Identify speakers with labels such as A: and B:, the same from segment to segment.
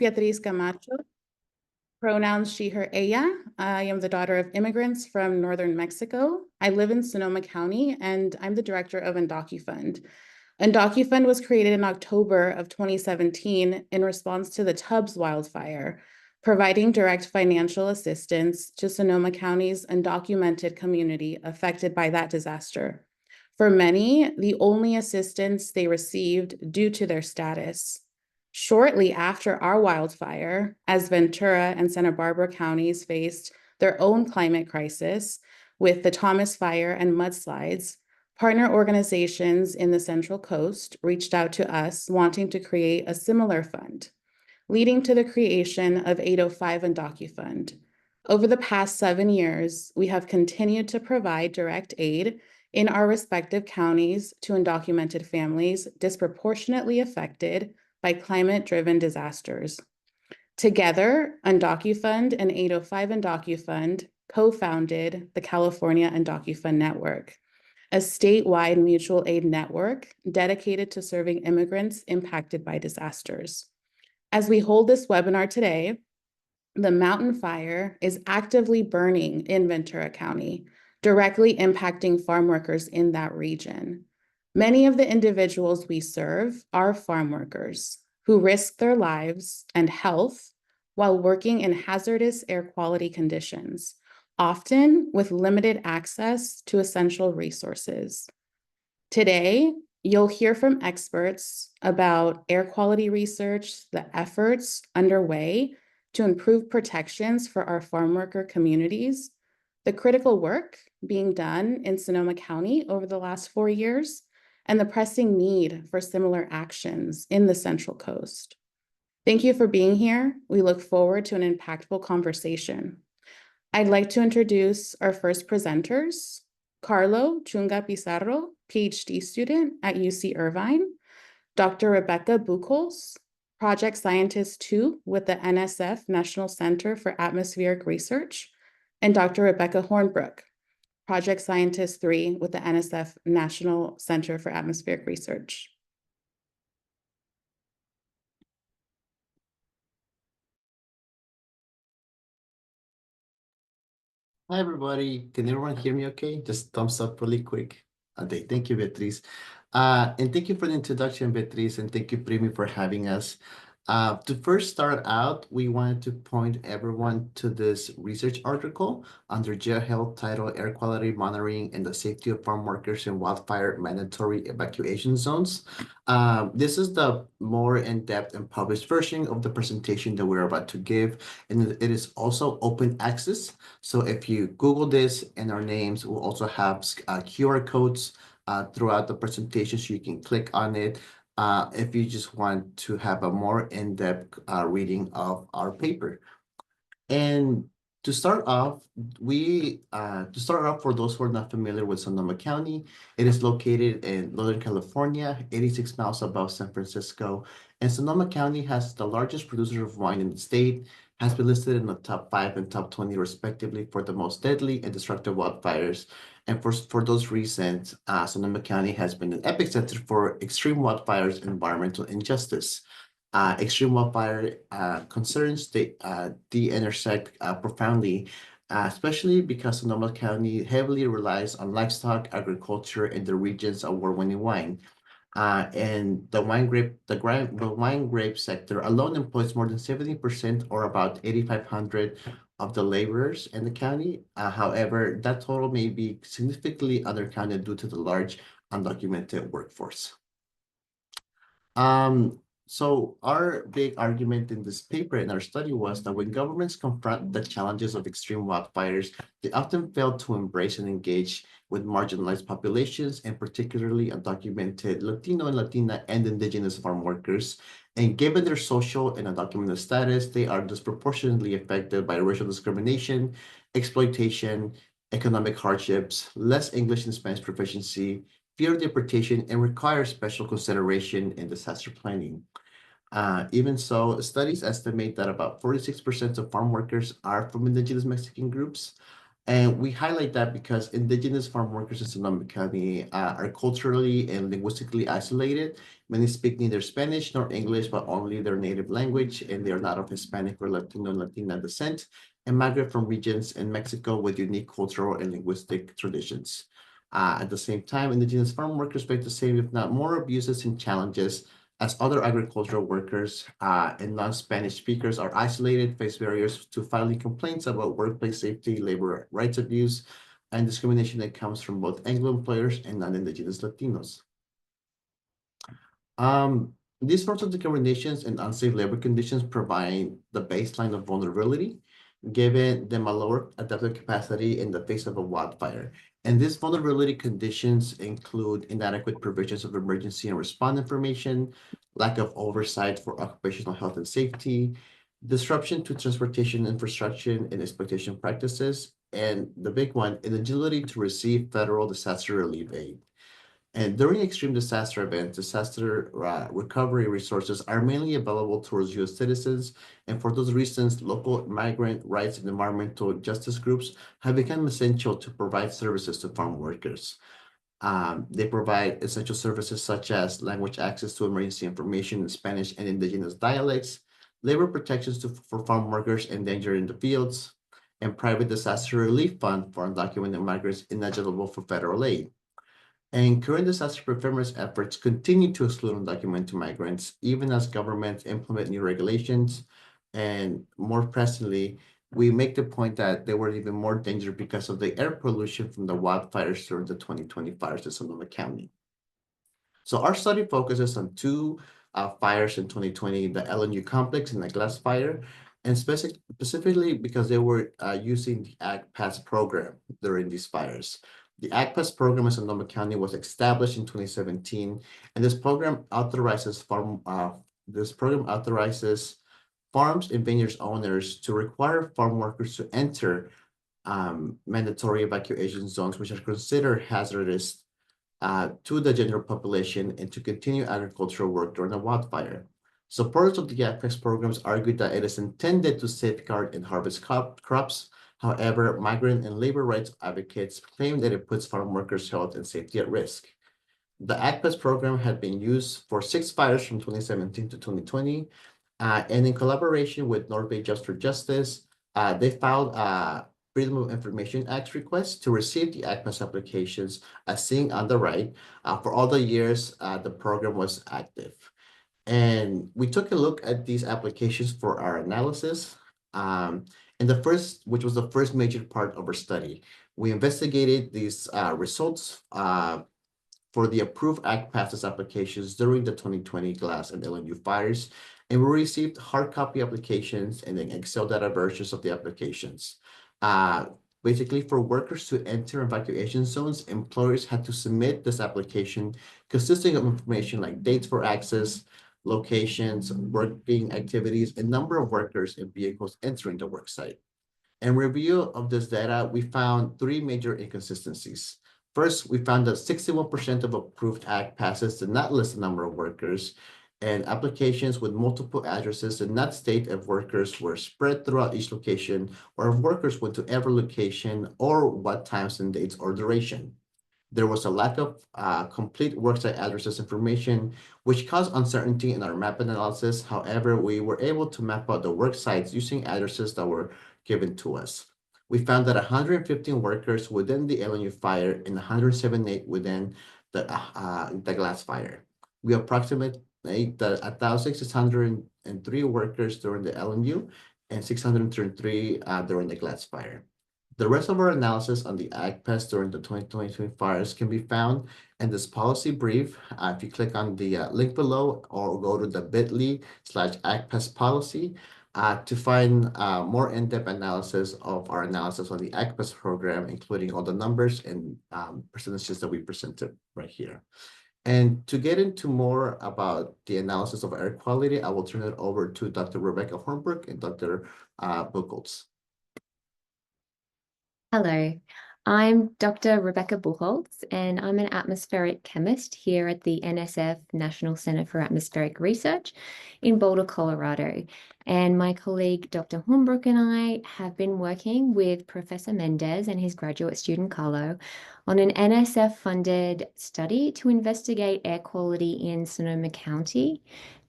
A: Beatriz Camacho, pronouns she, her, ella. I am the daughter of immigrants from northern Mexico. I live in Sonoma County, and I'm the director of Undocufund. Undocufund was created in October of 2017 in response to the Tubbs wildfire, providing direct financial assistance to Sonoma County's undocumented community affected by that disaster. For many, the only assistance they received due to their status. Shortly after our wildfire, as Ventura and Santa Barbara counties faced their own climate crisis with the Thomas Fire and mudslides, partner organizations in the Central Coast reached out to us wanting to create a similar fund, leading to the creation of 805 Undocufund. Over the past 7 years, we have continued to provide direct aid in our respective counties to undocumented families disproportionately affected by climate-driven disasters. Together, Undocufund and 805 Undocufund co-founded the California Undocufund Network, a statewide mutual aid network dedicated to serving immigrants impacted by disasters. As we hold this webinar today, the mountain fire is actively burning in Ventura County, directly impacting farm workers in that region. Many of the individuals we serve are farm workers who risk their lives and health while working in hazardous air quality conditions, often with limited access to essential resources. Today, you'll hear from experts about air quality research, the efforts underway to improve protections for our farm worker communities, the critical work being done in Sonoma County over the last 4 years, and the pressing need for similar actions in the Central Coast. Thank you for being here. We look forward to an impactful conversation. I'd like to introduce our first presenters, Carlo Chunga Pizarro, PhD student at UC Irvine, Dr. Rebecca Buchholz, Project Scientist 2 with the NSF National Center for Atmospheric Research, and Dr. Rebecca Hornbrook, Project Scientist 3 with the NSF National Center for Atmospheric Research.
B: Hi, everybody. Can everyone hear me okay? Just thumbs up really quick. Okay, thank you, Beatriz. And thank you for the introduction, Beatriz, and thank you, Primi, for having us. To first start out, we wanted to point everyone to this research article under GeoHealth titled Air Quality Monitoring and the Safety of Farmworkers in Wildfire Mandatory Evacuation Zones. This is the more in-depth and published version of the presentation that we're about to give, and it is also open access. So if you Google this and our names, we'll also have QR codes throughout the presentation, so you can click on it if you just want to have a more in-depth reading of our paper. And to start off, for those who are not familiar with Sonoma County, it is located in Northern California, 86 miles above San Francisco. And Sonoma County has the largest producer of wine in the state, has been listed in the top 5 and top 20 respectively for the most deadly and destructive wildfires. And for those reasons, Sonoma County has been an epicenter for extreme wildfires and environmental injustice. Extreme wildfire concerns, they intersect profoundly, especially because Sonoma County heavily relies on livestock, agriculture, and the region's award-winning wine. And the wine grape sector alone employs more than 70% or about 8,500 of the laborers in the county. However, that total may be significantly undercounted due to the large undocumented workforce. So our big argument in this paper in our study was that when governments confront the challenges of extreme wildfires, they often fail to embrace and engage with marginalized populations, and particularly undocumented Latino and Latina and Indigenous farm workers. And given their social and undocumented status, they are disproportionately affected by racial discrimination, exploitation, economic hardships, less English and Spanish proficiency, fear of deportation, and require special consideration in disaster planning. Even so, studies estimate that about 46% of farm workers are from indigenous Mexican groups. And we highlight that because indigenous farm workers in Sonoma County are culturally and linguistically isolated. Many speak neither Spanish nor English, but only their native language, and they are not of Hispanic or Latino and Latina descent, and migrate from regions in Mexico with unique cultural and linguistic traditions. At the same time, indigenous farm workers face the same, if not more, abuses and challenges as other agricultural workers and non-Spanish speakers are isolated, face barriers to filing complaints about workplace safety, labor rights abuse, and discrimination that comes from both Anglo employers and non-Indigenous Latinos. These sorts of discriminations and unsafe labor conditions provide the baseline of vulnerability, giving them a lower adaptive capacity in the face of a wildfire. And these vulnerability conditions include inadequate provisions of emergency and response information, lack of oversight for occupational health and safety, disruption to transportation infrastructure and exploitation practices, and the big one, inability to receive federal disaster relief aid. And during extreme disaster events, disaster recovery resources are mainly available towards U.S. citizens. And for those reasons, local migrant rights and environmental justice groups have become essential to provide services to farm workers. They provide essential services such as language access to emergency information in Spanish and indigenous dialects, labor protections for farm workers endangered in the fields, and private disaster relief fund for undocumented migrants ineligible for federal aid. And current disaster preparedness efforts continue to exclude undocumented migrants, even as governments implement new regulations. And more presently, we make the point that they were even more dangerous because of the air pollution from the wildfires during the 2020 fires in Sonoma County. So our study focuses on two fires in 2020, the LNU complex and the glass fire, and specifically because they were using the AgPass program during these fires. The AgPass program in Sonoma County was established in 2017, and this program authorizes farms and vineyards owners to require farm workers to enter mandatory evacuation zones, which are considered hazardous to the general population and to continue agricultural work during a wildfire. Supporters of the Apex programs argued that it is intended to safeguard and harvest crops. However, migrant and labor rights advocates claim that it puts farm workers' health and safety at risk. The ACPAS program had been used for 6 fires from 2017 to 2020, and in collaboration with North Bay Just for Justice, they filed Freedom of Information Act requests to receive the ACPAS applications as seen on the right for all the years the program was active. And we took a look at these applications for our analysis. And which was the first major part of our study, we investigated these results for the approved AgPasses applications during the 2020 glass and LNU fires, and we received hard copy applications and then Excel data versions of the applications. Basically, for workers to enter evacuation zones, employers had to submit this application consisting of information like dates for access, locations, working activities, and number of workers and vehicles entering the work site. In review of this data, we found 3 major inconsistencies. First, we found that 61% of approved AgPasses did not list the number of workers, and applications with multiple addresses did not state if workers were spread throughout each location or if workers went to every location or what times and dates or duration. There was a lack of complete worksite addresses information, which caused uncertainty in our map analysis. However, we were able to map out the work sites using addresses that were given to us. We found that 115 workers within the LNU fire and 178 within the glass fire. We approximate the 1,603 workers during the LNU and 633 during the glass fire. The rest of our analysis on the AgPest during the 2023 fires can be found in this policy brief. If you click on the link below or go to the bit.ly/AgPest policy to find more in-depth analysis of our analysis on the AgPest program, including all the numbers and percentages that we presented right here. And to get into more about the analysis of air quality, I will turn it over to Dr. Rebecca Hornbrook and Dr. Buchholz.
C: Hello, I'm Dr. Rebecca Buchholz, and I'm an atmospheric chemist here at the NSF National Center for Atmospheric Research in Boulder, Colorado. And my colleague, Dr. Hornbrook, and I have been working with Professor Méndez and his graduate student, Carlo, on an NSF-funded study to investigate air quality in Sonoma County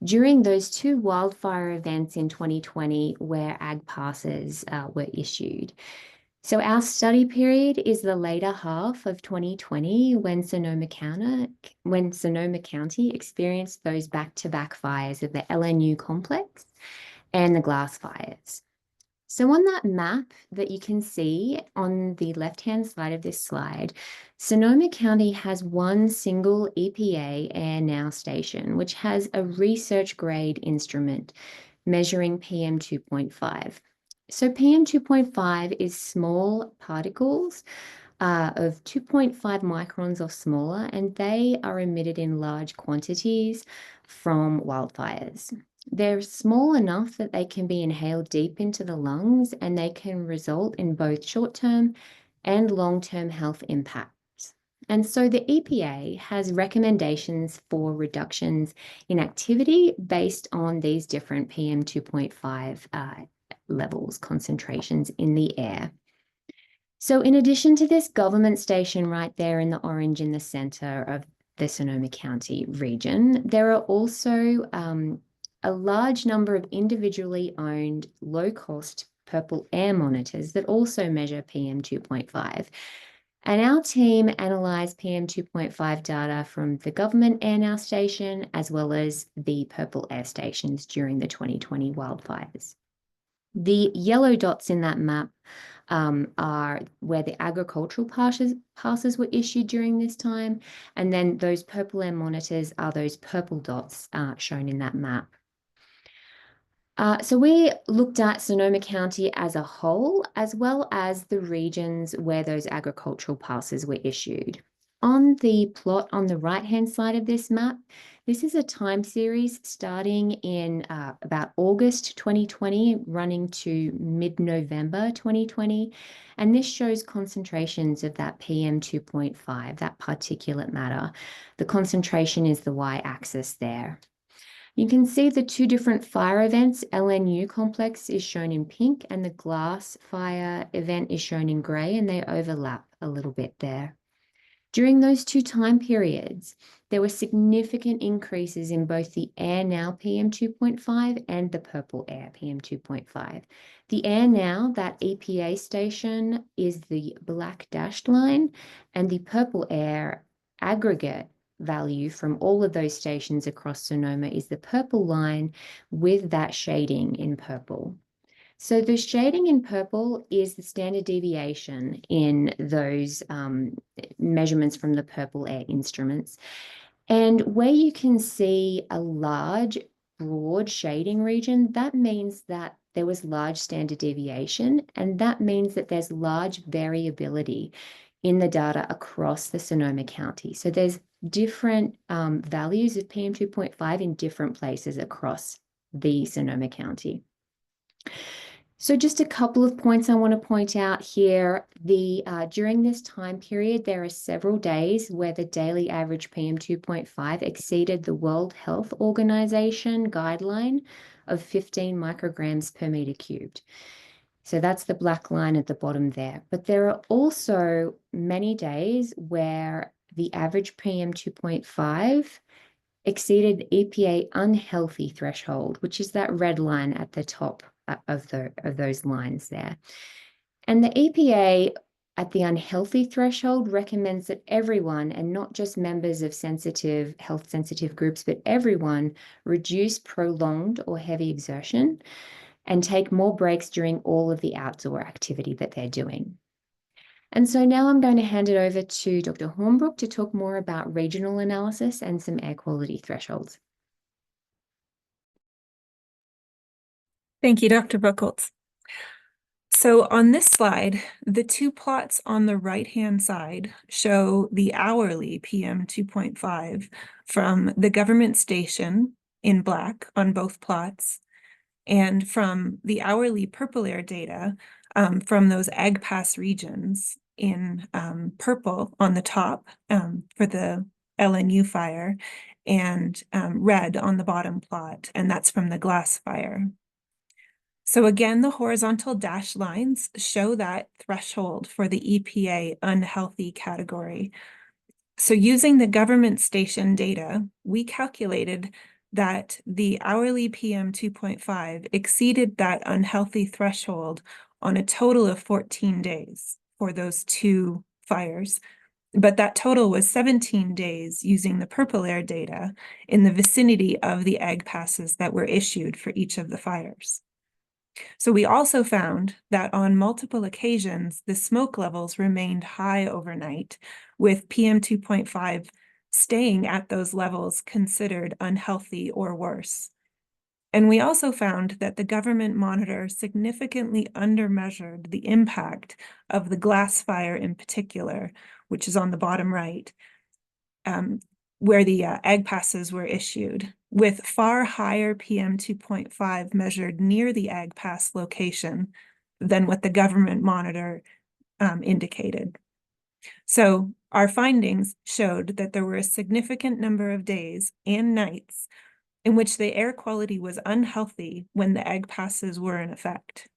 C: during those two wildfire events in 2020 where ag passes were issued. So our study period is the later half of 2020 when Sonoma County experienced those back-to-back fires of the LNU complex and the glass fires. So on that map that you can see on the left-hand side of this slide, Sonoma County has one single EPA Air Now station, which has a research-grade instrument measuring PM 2.5. So PM 2.5 is small particles of 2.5 microns or smaller, and they are emitted in large quantities from wildfires. They're small enough that they can be inhaled deep into the lungs, and they can result in both short-term and long-term health impacts. And so the EPA has recommendations for reductions in activity based on these different PM 2.5 levels, concentrations in the air. So in addition to this government station right there in the orange in the center of the Sonoma County region, there are also a large number of individually owned low-cost purple air monitors that also measure PM 2.5. And our team analysed PM 2.5 data from the government AirNow station as well as the purple air stations during the 2020 wildfires. The yellow dots in that map are where the agricultural passes were issued during this time. And then those purple air monitors are those purple dots shown in that map. So we looked at Sonoma County as a whole, as well as the regions where those agricultural passes were issued. On the plot on the right-hand side of this map, this is a time series starting in about August 2020, running to mid-November 2020. And this shows concentrations of that PM 2.5, that particulate matter. The concentration is the y-axis there. You can see the two different fire events. LNU complex is shown in pink and the glass fire event is shown in gray, and they overlap a little bit there. During those two time periods, there were significant increases in both the Air Now PM 2.5 and the purple air PM 2.5. The Air Now, that EPA station, is the black dashed line, and the purple air aggregate value from all of those stations across Sonoma is the purple line with that shading in purple. So the shading in purple is the standard deviation in those measurements from the purple air instruments. And where you can see a large, broad shading region, that means that there was large standard deviation, and that means that there's large variability in the data across the Sonoma County. So there's different values of PM 2.5 in different places across the Sonoma County. So just a couple of points I want to point out here. During this time period, there are several days where the daily average PM 2.5 exceeded the World Health Organization guideline of 15 micrograms per meter cubed. So that's the black line at the bottom there. But there are also many days where the average PM 2.5 exceeded the EPA unhealthy threshold, which is that red line at the top of those lines there. And the EPA at the unhealthy threshold recommends that everyone, and not just members of health sensitive groups, but everyone reduce prolonged or heavy exertion and take more breaks during all of the outdoor activity that they're doing. And so now I'm going to hand it over to Dr. Hornbrook to talk more about regional analysis and some air quality thresholds.
D: Thank you, Dr. Buchholz. So on this slide, the two plots on the right-hand side show the hourly PM 2.5 from the government station in black on both plots, and from the hourly purple air data from those ag pass regions in purple on the top for the LNU fire, and red on the bottom plot, and that's from the glass fire. So again, the horizontal dashed lines show that threshold for the EPA unhealthy category. So using the government station data, we calculated that the hourly PM 2.5 exceeded that unhealthy threshold on a total of 14 days for those two fires. But that total was 17 days using the purple air data in the vicinity of the ag passes that were issued for each of the fires. So we also found that on multiple occasions, the smoke levels remained high overnight, with PM 2.5 staying at those levels considered unhealthy or worse. And we also found that the government monitor significantly undermeasured the impact of the glass fire in particular, which is on the bottom right, where the ag passes were issued, with far higher PM 2.5 measured near the ag pass location than what the government monitor indicated. So our findings showed that there were a significant number of days and nights in which the air quality was unhealthy when the ag passes were in effect.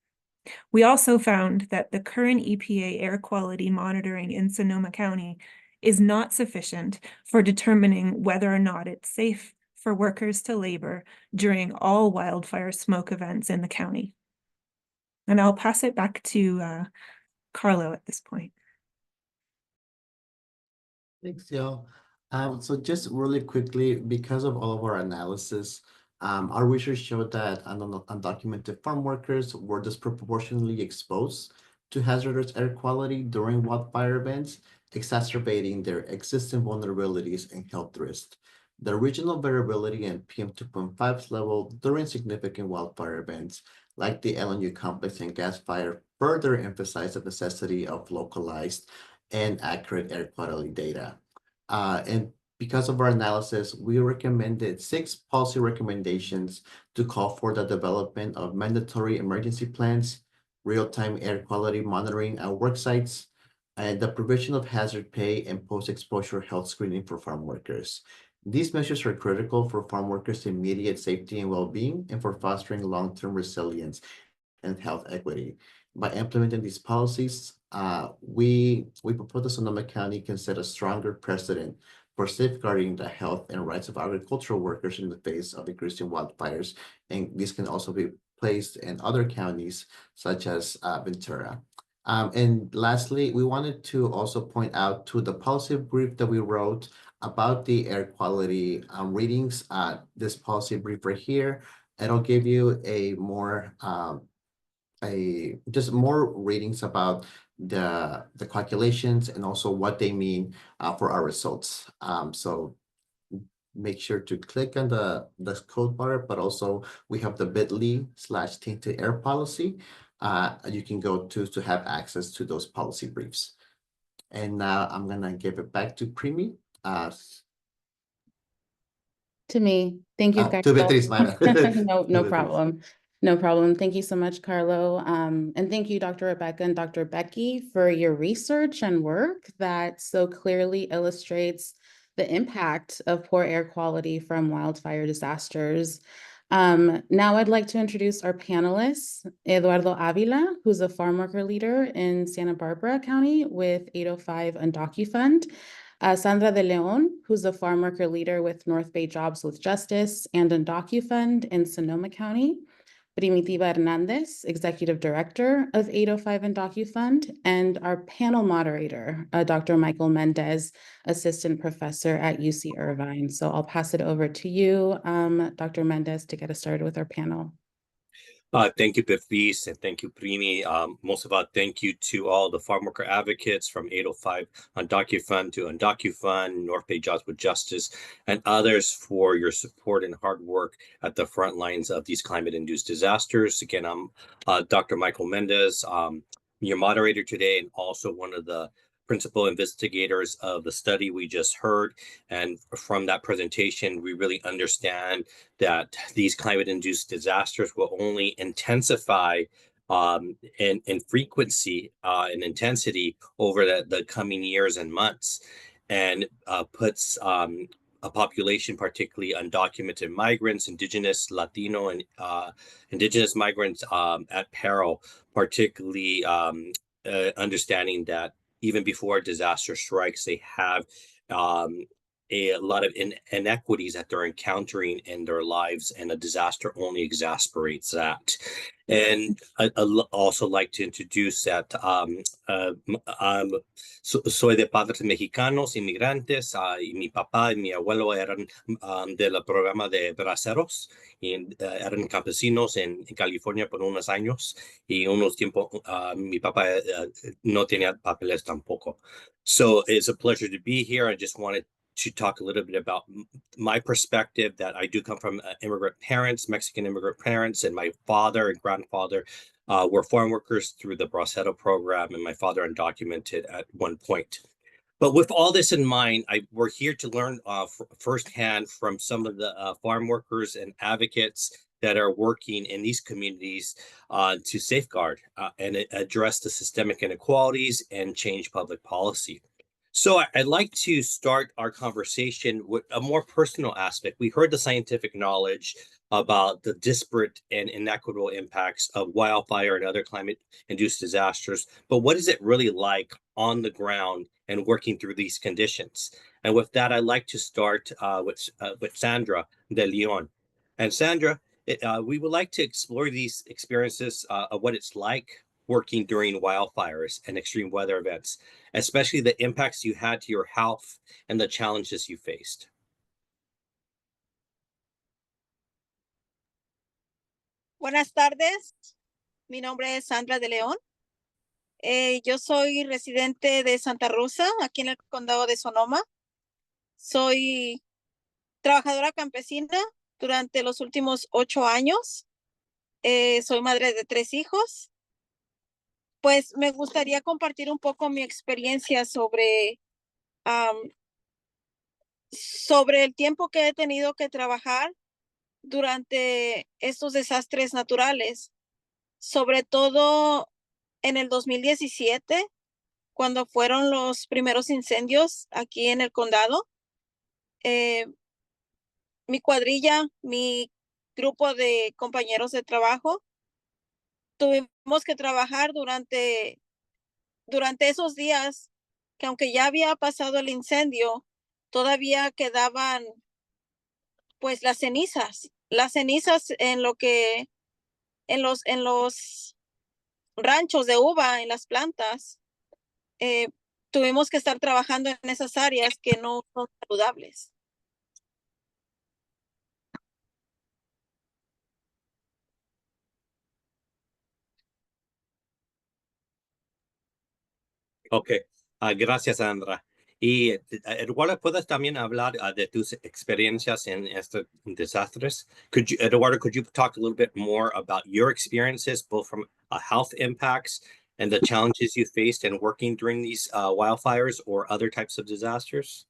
D: We also found that the current EPA air quality monitoring in Sonoma County is not sufficient for determining whether or not it's safe for workers to labor during all wildfire smoke events in the county. And I'll pass it back to Carlo at this point.
B: Thanks, Jill. So just really quickly, because of all of our analysis, our research showed that undocumented farm workers were disproportionately exposed to hazardous air quality during wildfire events, exacerbating their existing vulnerabilities and health risks. The regional variability in PM 2.5 level during significant wildfire events, like the LNU complex and gas fire, further emphasized the necessity of localized and accurate air quality data. And because of our analysis, we recommended 6 policy recommendations to call for the development of mandatory emergency plans, real-time air quality monitoring at work sites, and the provision of hazard pay and post-exposure health screening for farm workers. These measures are critical for farm workers' immediate safety and well-being and for fostering long-term resilience and health equity. By implementing these policies, we propose that Sonoma County can set a stronger precedent for safeguarding the health and rights of agricultural workers in the face of increasing wildfires. And this can also be placed in other counties such as Ventura. And lastly, we wanted to also point out to the policy brief that we wrote about the air quality readings. This policy brief right here, it'll give you a more just more readings about the calculations and also what they mean for our results. So make sure to click on the code bar, but also we have the bit.ly/tainted air policy. You can go to have access to those policy briefs. And now I'm gonna give it back to Primi.
A: To me. Thank you,
B: To Beatriz, my bad.
A: No
B: To Beatriz.
A: problem. No problem. Thank you so much, Carlo. And thank you, Dr. Rebecca and Dr. Becky, for your research and work that so clearly illustrates the impact of poor air quality from wildfire disasters. Now I'd like to introduce our panelists, Eduardo Avila, who's a farm worker leader in Santa Barbara County with 805 Undocufund. Sandra de Leon, who's a farm worker leader with North Bay Jobs with Justice and Undocufund in Sonoma County. Primitiva Hernandez, Executive Director of 805 Undocufund, and our panel moderator, Dr. Michael Méndez, Assistant Professor at UC Irvine. So I'll pass it over to you, Dr. Méndez, to get us started with our panel.
E: Thank you, Beatriz, and thank you, Primi. Most of all, thank you to all the farm worker advocates from 805 Undocufund to Undocufund, North Bay Jobs with Justice, and others for your support and hard work at the front lines of these climate-induced disasters. Again, I'm Dr. Michael Méndez, your moderator today, and also one of the principal investigators of the study we just heard. And from that presentation, we really understand that these climate-induced disasters will only intensify and frequency and intensity over the coming years and months, and puts a population, particularly undocumented migrants, indigenous, Latino, and indigenous migrants at peril, particularly understanding that even before disaster strikes, they have a lot of inequities that they're encountering in their lives, and a disaster only exasperates that. And I also like to introduce that soy de padres mexicanos, inmigrantes, y mi papá y mi abuelo eran del programa de braceros, y eran campesinos en California por unos años, y unos tiempos mi papá no tenía papeles tampoco. So it's a pleasure to be here. I just wanted to talk a little bit about my perspective, that I do come from immigrant parents, Mexican immigrant parents, and my father and grandfather were farm workers through the Bracero program, and my father undocumented at one point. But with all this in mind, we're here to learn firsthand from some of the farm workers and advocates that are working in these communities to safeguard and address the systemic inequalities and change public policy. So I'd like to start our conversation with a more personal aspect. We heard the scientific knowledge about the disparate and inequitable impacts of wildfire and other climate-induced disasters, but what is it really like on the ground and working through these conditions? And with that, I'd like to start with Sandra de Leon. And Sandra, we would like to explore these experiences of what it's like working during wildfires and extreme weather events, especially the impacts you had to your health and the challenges you faced.
F: Buenas tardes, mi nombre es Sandra de León. Yo soy residente de Santa Rosa, aquí en el condado de Sonoma. Soy trabajadora campesina durante los últimos 8 años. Soy madre de 3 hijos. Pues me gustaría compartir un poco mi experiencia sobre el tiempo que he tenido que trabajar durante estos desastres naturales, sobre todo en el 2017, cuando fueron los primeros incendios aquí en el condado. Mi cuadrilla, mi grupo de compañeros de trabajo, tuvimos que trabajar durante esos días, que aunque ya había pasado el incendio, todavía quedaban pues las cenizas en los ranchos de uva, en las plantas. Tuvimos que estar trabajando en esas áreas que no son saludables.
E: Ok, gracias, Sandra. Y Eduardo, ¿puedes también hablar de tus experiencias en estos desastres? Eduardo, could you talk a little bit more about your experiences, both from health impacts and the challenges you faced in working during these wildfires or other types of disasters?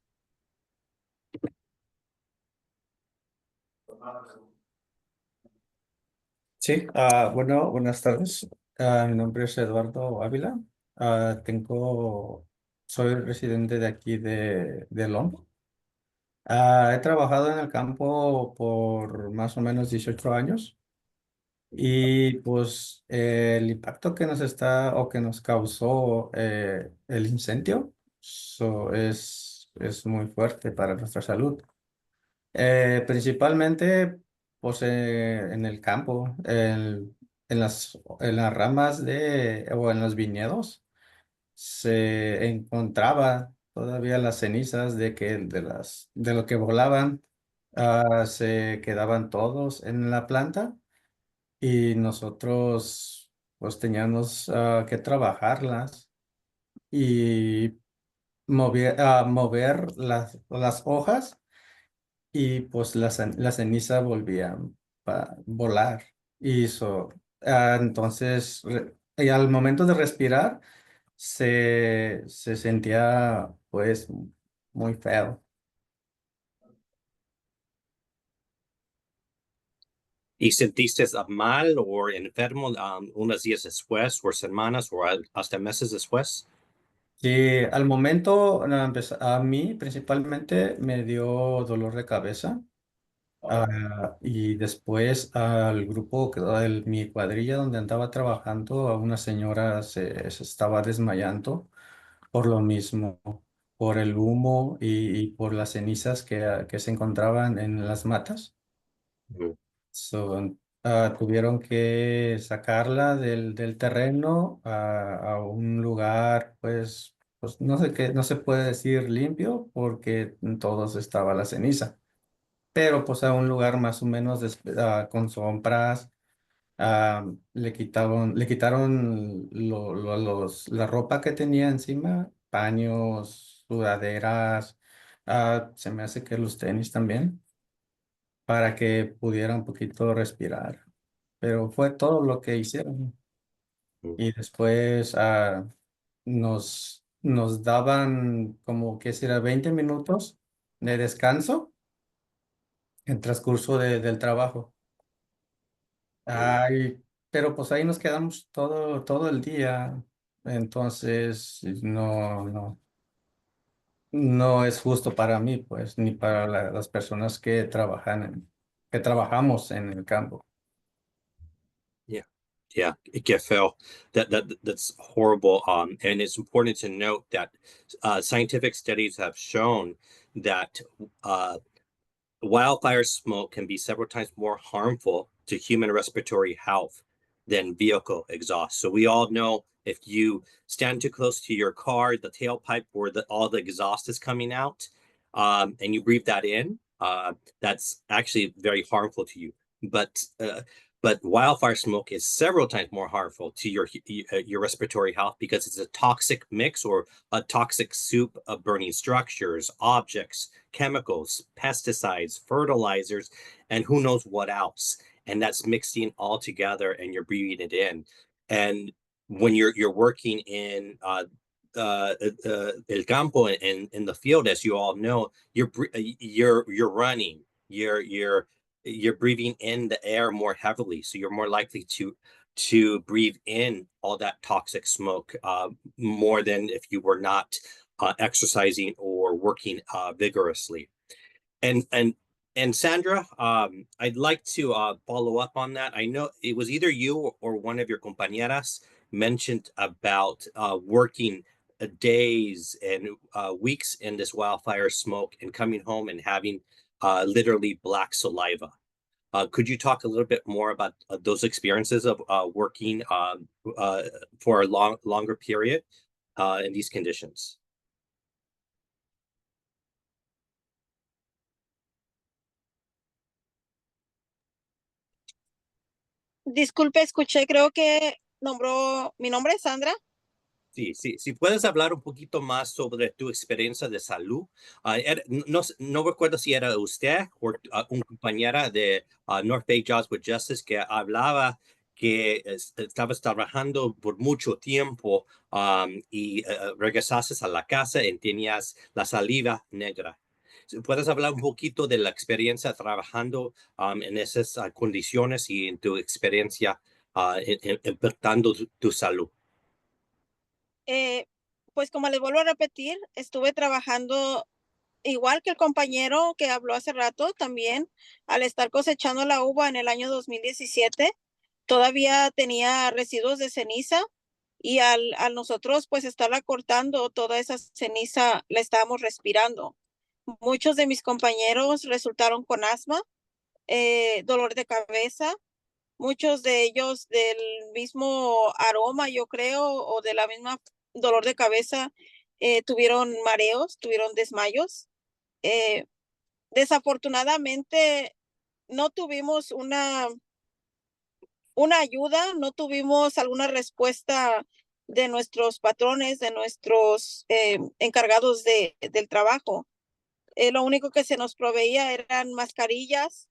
G: Sí, bueno, buenas tardes. Mi nombre es Eduardo Ávila. Soy residente de aquí de Lombo. He trabajado en el campo por más o menos 18 años y pues el impacto que que nos causó el incendio es muy fuerte para nuestra salud. Principalmente pues, en el campo, en las ramas o en los viñedos, se encontraba todavía las cenizas de lo que volaban, se quedaban todos en la planta y nosotros pues teníamos que trabajarlas y mover las hojas y pues la ceniza volvía a volar. Entonces, y al momento de respirar, se sentía pues muy feo.
E: ¿Y sentiste mal o enfermo unos días después, o semanas, o hasta meses después?
G: Sí, al momento a mí principalmente me dio dolor de cabeza. Y después al grupo, mi cuadrilla donde andaba trabajando, a una señora se estaba desmayando por lo mismo, por el humo y por las cenizas que se encontraban en las matas.
E: Mm.
G: Tuvieron que sacarla del terreno a un lugar, pues no sé qué, no se puede decir limpio porque en todos estaba la ceniza, pero pues a un lugar más o menos con sombras. Le quitaron la ropa que tenía encima, paños, sudaderas, se me hace que los tenis también, para que pudiera un poquito respirar. Pero fue todo lo que hicieron.
E: Mm.
G: Y después nos daban como que será 20 minutos de descanso en transcurso del trabajo. Ay, pero pues ahí nos quedamos todo el día. Entonces, no es justo para mí, pues, ni para las personas que trabajamos en el campo.
E: Yeah. Yeah, qué feo. That's horrible. And it's important to note that scientific studies have shown that wildfire smoke can be several times more harmful to human respiratory health than vehicle exhaust. So we all know if you stand too close to your car, the tailpipe where all the exhaust is coming out, and you breathe that in, that's actually very harmful to you. But uh, but wildfire smoke is several times more harmful to your respiratory health because it's a toxic mix or a toxic soup of burning structures, objects, chemicals, pesticides, fertilizers, and who knows what else. And that's mixing all together, and you're breathing it in. And when you're working in el campo in the field, as you all know, you're running, you're breathing in the air more heavily, so you're more likely to breathe in all that toxic smoke more than if you were not exercising or working vigorously. And Sandra, I'd like to follow up on that. I know it was either you or one of your compañeras mentioned about working days and weeks in this wildfire smoke and coming home and having literally black saliva. Could you talk a little bit more about those experiences of working for a longer period in these conditions?
F: Disculpe, escuché, creo que mi nombre es Sandra.
E: Sí, sí, si puedes hablar un poquito más sobre tu experiencia de salud. No recuerdo si era usted o una compañera de North Bay Jobs with Justice que hablaba que estabas trabajando por mucho tiempo y regresaste a la casa y tenías la saliva negra. ¿Puedes hablar un poquito de la experiencia trabajando en esas condiciones y en tu experiencia impactando tu salud?
F: Pues como les vuelvo a repetir, estuve trabajando igual que el compañero que habló hace rato también, al estar cosechando la uva en el año 2017, todavía tenía residuos de ceniza y al nosotros pues estarla cortando, toda esa ceniza la estábamos respirando. Muchos de mis compañeros resultaron con asma, dolor de cabeza, muchos de ellos del mismo aroma, yo creo, o de la misma dolor de cabeza, tuvieron mareos, tuvieron desmayos. Eh, Desafortunadamente no tuvimos una ayuda, no tuvimos alguna respuesta de nuestros patrones, de nuestros encargados del trabajo. Lo único que se nos proveía eran mascarillas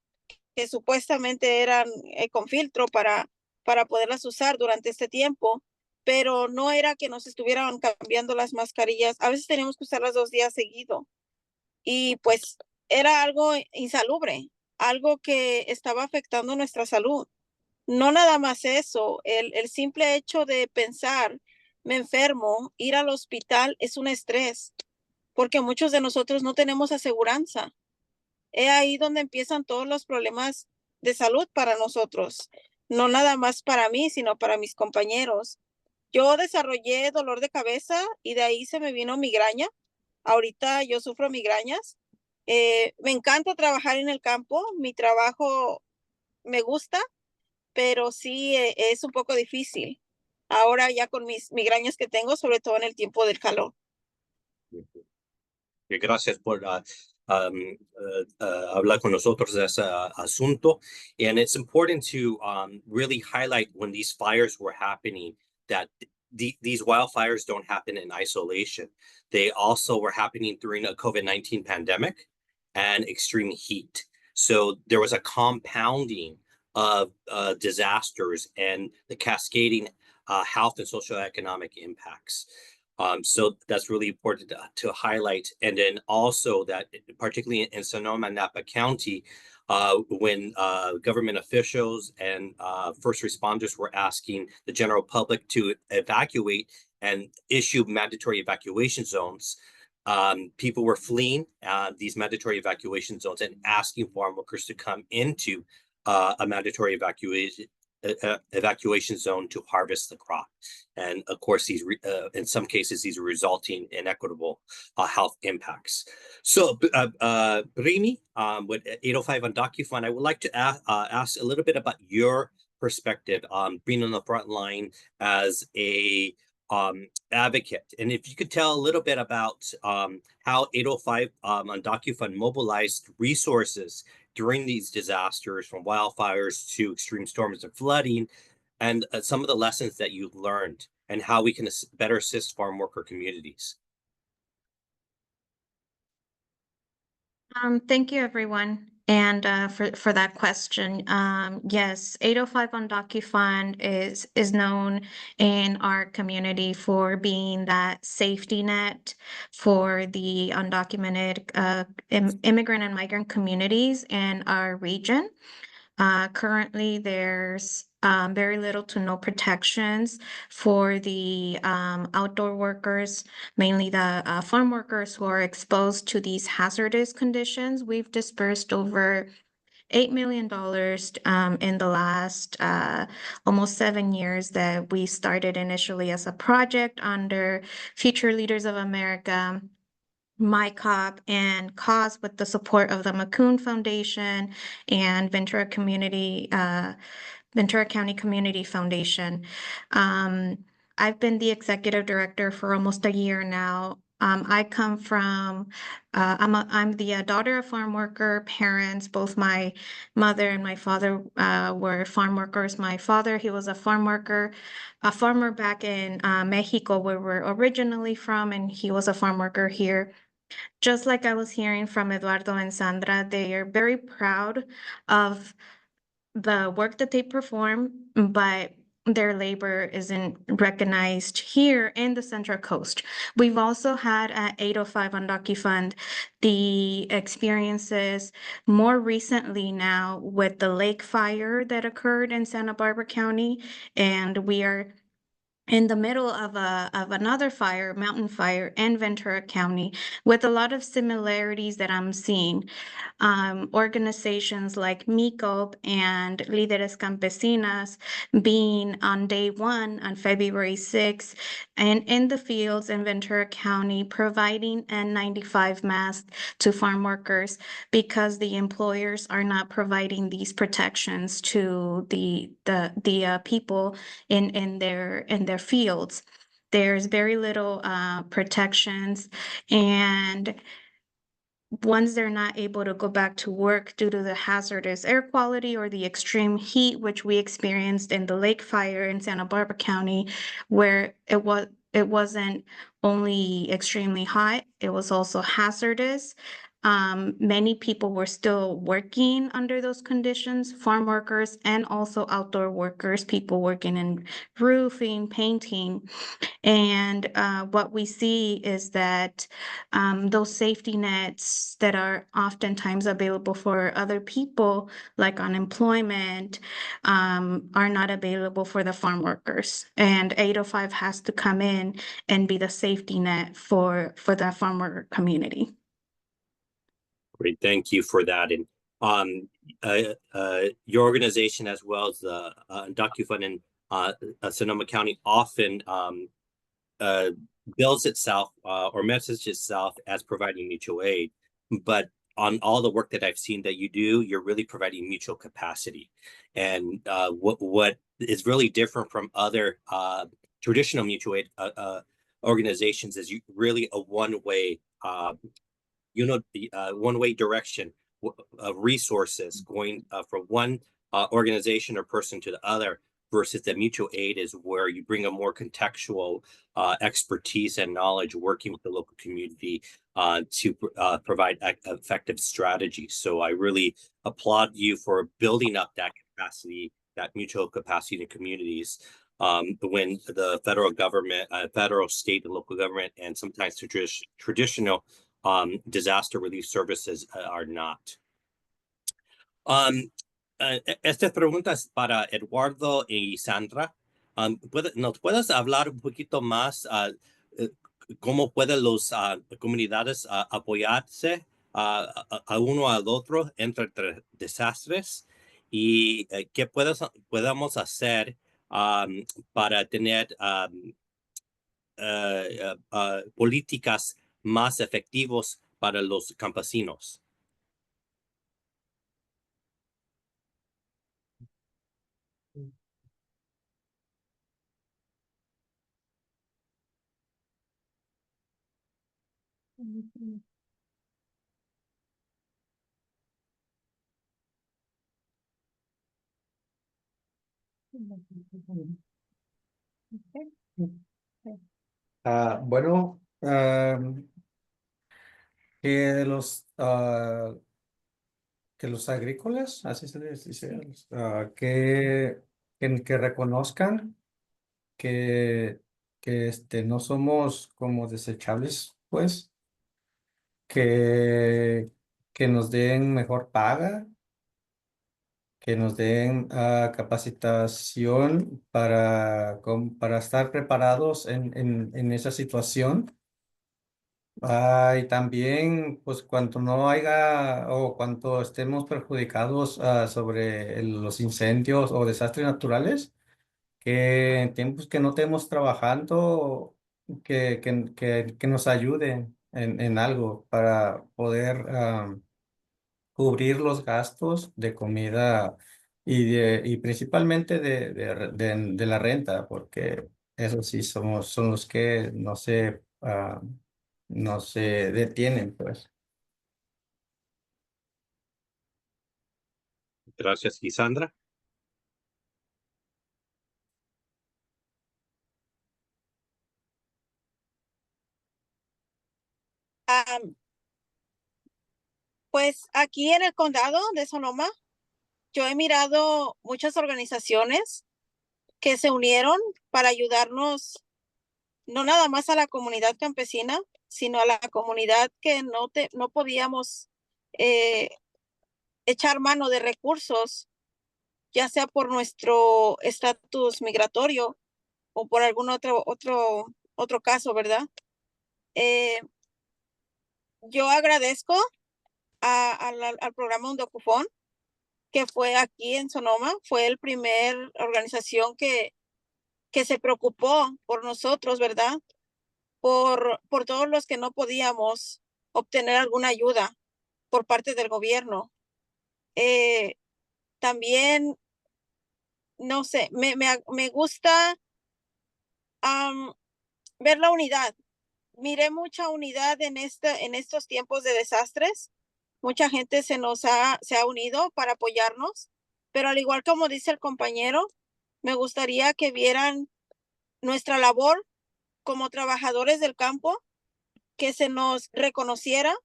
F: que supuestamente eran con filtro para poderlas usar durante este tiempo, pero no era que nos estuvieran cambiando las mascarillas. A veces teníamos que usarlas 2 días seguidos y pues era algo insalubre. algo que estaba afectando nuestra salud. No nada más eso, el simple hecho de pensar, me enfermo, ir al hospital es un estrés, porque muchos de nosotros no tenemos aseguranza. Es ahí donde empiezan todos los problemas de salud para nosotros, no nada más para mí, sino para mis compañeros. Yo desarrollé dolor de cabeza y de ahí se me vino migraña. Ahorita yo sufro migrañas. Me encanta trabajar en el campo, mi trabajo me gusta, pero sí es un poco difícil. Ahora ya con mis migrañas que tengo, sobre todo en el tiempo del calor.
E: Gracias por hablar con nosotros de ese asunto. And it's important to really highlight when these fires were happening that these wildfires don't happen in isolation. They also were happening during a COVID-19 pandemic and extreme heat. So there was a compounding of disasters and the cascading health and socioeconomic impacts. So that's really important to highlight. And then also that, particularly in Sonoma and Napa County, when government officials and first responders were asking the general public to evacuate and issue mandatory evacuation zones, people were fleeing these mandatory evacuation zones and asking farm workers to come into a mandatory evacuation zone to harvest the crop. And of course, these in some cases, these are resulting in inequitable health impacts. So, Brini, with 805 Undocufund, I would like to ask a little bit about your perspective on being on the front line as a advocate. And if you could tell a little bit about how 805 Undocufund mobilized resources during these disasters, from wildfires to extreme storms and flooding, and some of the lessons that you learned and how we can better assist farm worker communities.
H: Thank you, everyone, and for that question. Yes, 805 Undocufund is known in our community for being that safety net for the undocumented immigrant and migrant communities in our region. Currently, there's very little to no protections for the outdoor workers, mainly the farm workers who are exposed to these hazardous conditions. We've dispersed over $8 million in the last almost 7 years that we started initially as a project under Future Leaders of America, MyCop, and CAUSE, with the support of the McCoon Foundation and Ventura County Community Foundation. I've been the executive director for almost a year now. I come from, I'm the daughter of farm worker parents. Both my mother and my father were farm workers. My father, he was a farmer back in Mexico, where we're originally from, and he was a farm worker here. Just like I was hearing from Eduardo and Sandra, they are very proud of the work that they perform, but their labor isn't recognized here in the Central Coast. We've also had at 805 Undocufund the experiences more recently now with the lake fire that occurred in Santa Barbara County, and we are in the middle of another fire, mountain fire in Ventura County, with a lot of similarities that I'm seeing. Organizations like MICOP and Líderes Campesinas being on day one on February 6th and in the fields in Ventura County providing N95 masks to farm workers because the employers are not providing these protections to the people in their fields. There's very little protections, and once they're not able to go back to work due to the hazardous air quality or the extreme heat, which we experienced in the lake fire in Santa Barbara County, where it wasn't only extremely hot, it was also hazardous. Many people were still working under those conditions, farm workers and also outdoor workers, people working in roofing, painting. And what we see is that those safety nets that are oftentimes available for other people, like unemployment, are not available for the farm workers. And 805 has to come in and be the safety net for the farm worker community.
E: Great, thank you for that. And your organization, as well as the Undocufund in Sonoma County, often bills itself or messages itself as providing mutual aid. But on all the work that I've seen that you do, you're really providing mutual capacity. And what is really different from other traditional mutual aid organizations is really a one-way one-way direction of resources going from one organization or person to the other, versus the mutual aid is where you bring a more contextual expertise and knowledge working with the local community to provide effective strategies. So I really applaud you for building up that capacity, that mutual capacity in communities. When the federal government, federal, state, and local government, and sometimes traditional disaster relief services are not. Estas preguntas para Eduardo y Sandra. ¿Nos puedes hablar un poquito más cómo pueden las comunidades apoyarse a uno al otro entre desastres, y qué podemos hacer para tener políticas más efectivos para los campesinos?
G: Bueno, que los agrícolas, así se les dice, que reconozcan que no somos como desechables, pues, que nos den mejor paga, que nos den capacitación para estar preparados en esa situación. Y también, pues, cuando no haya o cuando estemos perjudicados sobre los incendios o desastres naturales, que en tiempos que no estemos trabajando, que nos ayuden en algo para poder cubrir los gastos de comida y principalmente de la renta, porque eso sí son los que no se detienen, pues.
E: Gracias, y Sandra.
F: Pues aquí en el condado de Sonoma, yo he mirado muchas organizaciones que se unieron para ayudarnos, no nada más a la comunidad campesina, sino a la comunidad que no podíamos echar mano de recursos, ya sea por nuestro estatus migratorio o por algún otro caso, ¿verdad? Yo agradezco al programa Undocufund, que fue aquí en Sonoma, fue el primer organización que se preocupó por nosotros, ¿verdad? Por todos los que no podíamos obtener alguna ayuda por parte del gobierno. También, no sé, me gusta ver la unidad. Miré mucha unidad en estos tiempos de desastres. Mucha gente se ha unido para apoyarnos, pero al igual como dice el compañero, me gustaría que vieran nuestra labor como trabajadores del campo, que se nos reconociera,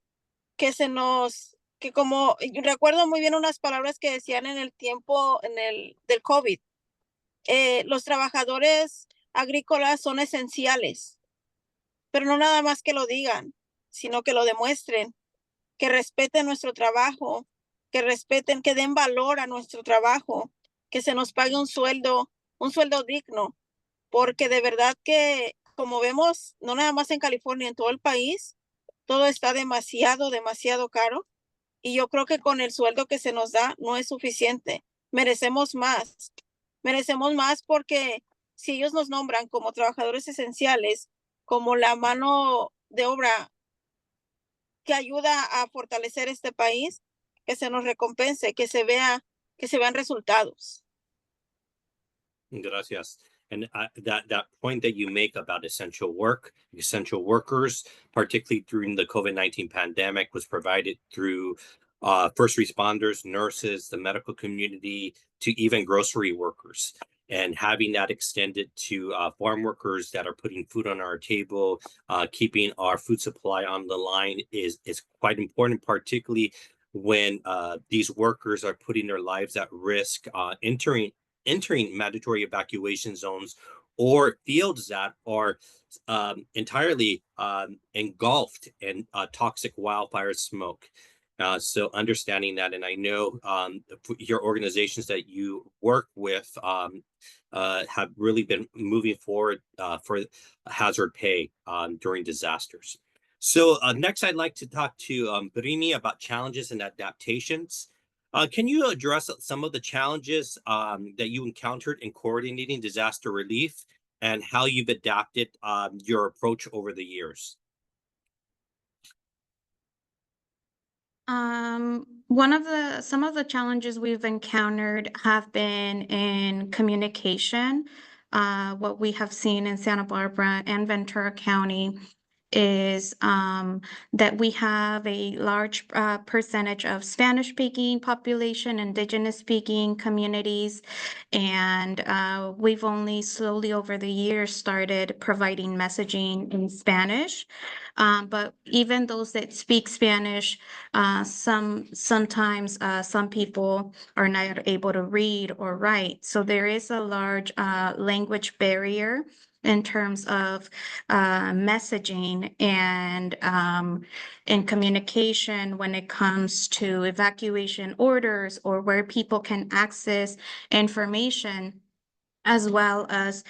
F: que como recuerdo muy bien unas palabras que decían en el tiempo del COVID. Los trabajadores agrícolas son esenciales, pero no nada más que lo digan, sino que lo demuestren, que respeten nuestro trabajo, que respeten, que den valor a nuestro trabajo, que se nos pague un sueldo digno, porque de verdad que, como vemos, no nada más en California, en todo el país, todo está demasiado caro. Y yo creo que con el sueldo que se nos da no es suficiente. Merecemos más. Merecemos más porque si ellos nos nombran como trabajadores esenciales, como la mano de obra que ayuda a fortalecer este país, que se nos recompense, que se vean resultados.
E: Gracias. And that point that you make about essential workers, particularly during the COVID-19 pandemic, was provided through first responders, nurses, the medical community, to even grocery workers. And having that extended to farm workers that are putting food on our table, keeping our food supply on the line is quite important, particularly when these workers are putting their lives at risk, entering mandatory evacuation zones or fields that are entirely engulfed in toxic wildfire smoke. So understanding that, and I know your organizations that you work with have really been moving forward for hazard pay during disasters. So next, I'd like to talk to Brini about challenges and adaptations. Can you address some of the challenges that you encountered in coordinating disaster relief and how you've adapted your approach over the years?
H: Some of the challenges we've encountered have been in communication. What we have seen in Santa Barbara and Ventura County is that we have a large percentage of Spanish-speaking population, Indigenous-speaking communities, and we've only slowly over the years started providing messaging in Spanish. But even those that speak Spanish, sometimes some people are not able to read or write. So there is a large language barrier in terms of messaging and in communication when it comes to evacuation orders or where people can access information, as well as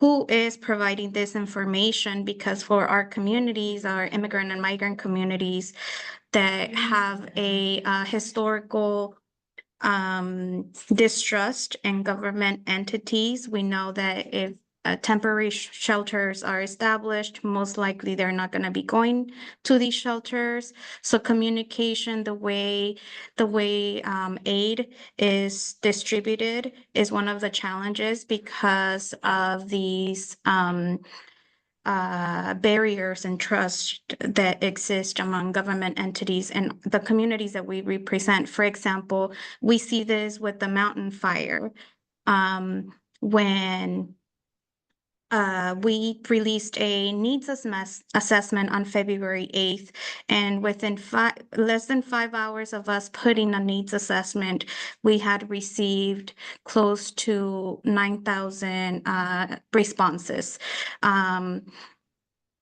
H: who is providing this information, because for our communities, our immigrant and migrant communities that have a historical distrust in government entities, we know that if temporary shelters are established, most likely they're not going to be going to these shelters. So communication, the way aid is distributed is one of the challenges because of these barriers and trust that exist among government entities and the communities that we represent. For example, we see this with the mountain fire. When we released a needs assessment on February 8th, and within less than 5 hours of us putting a needs assessment, we had received close to 9,000 responses.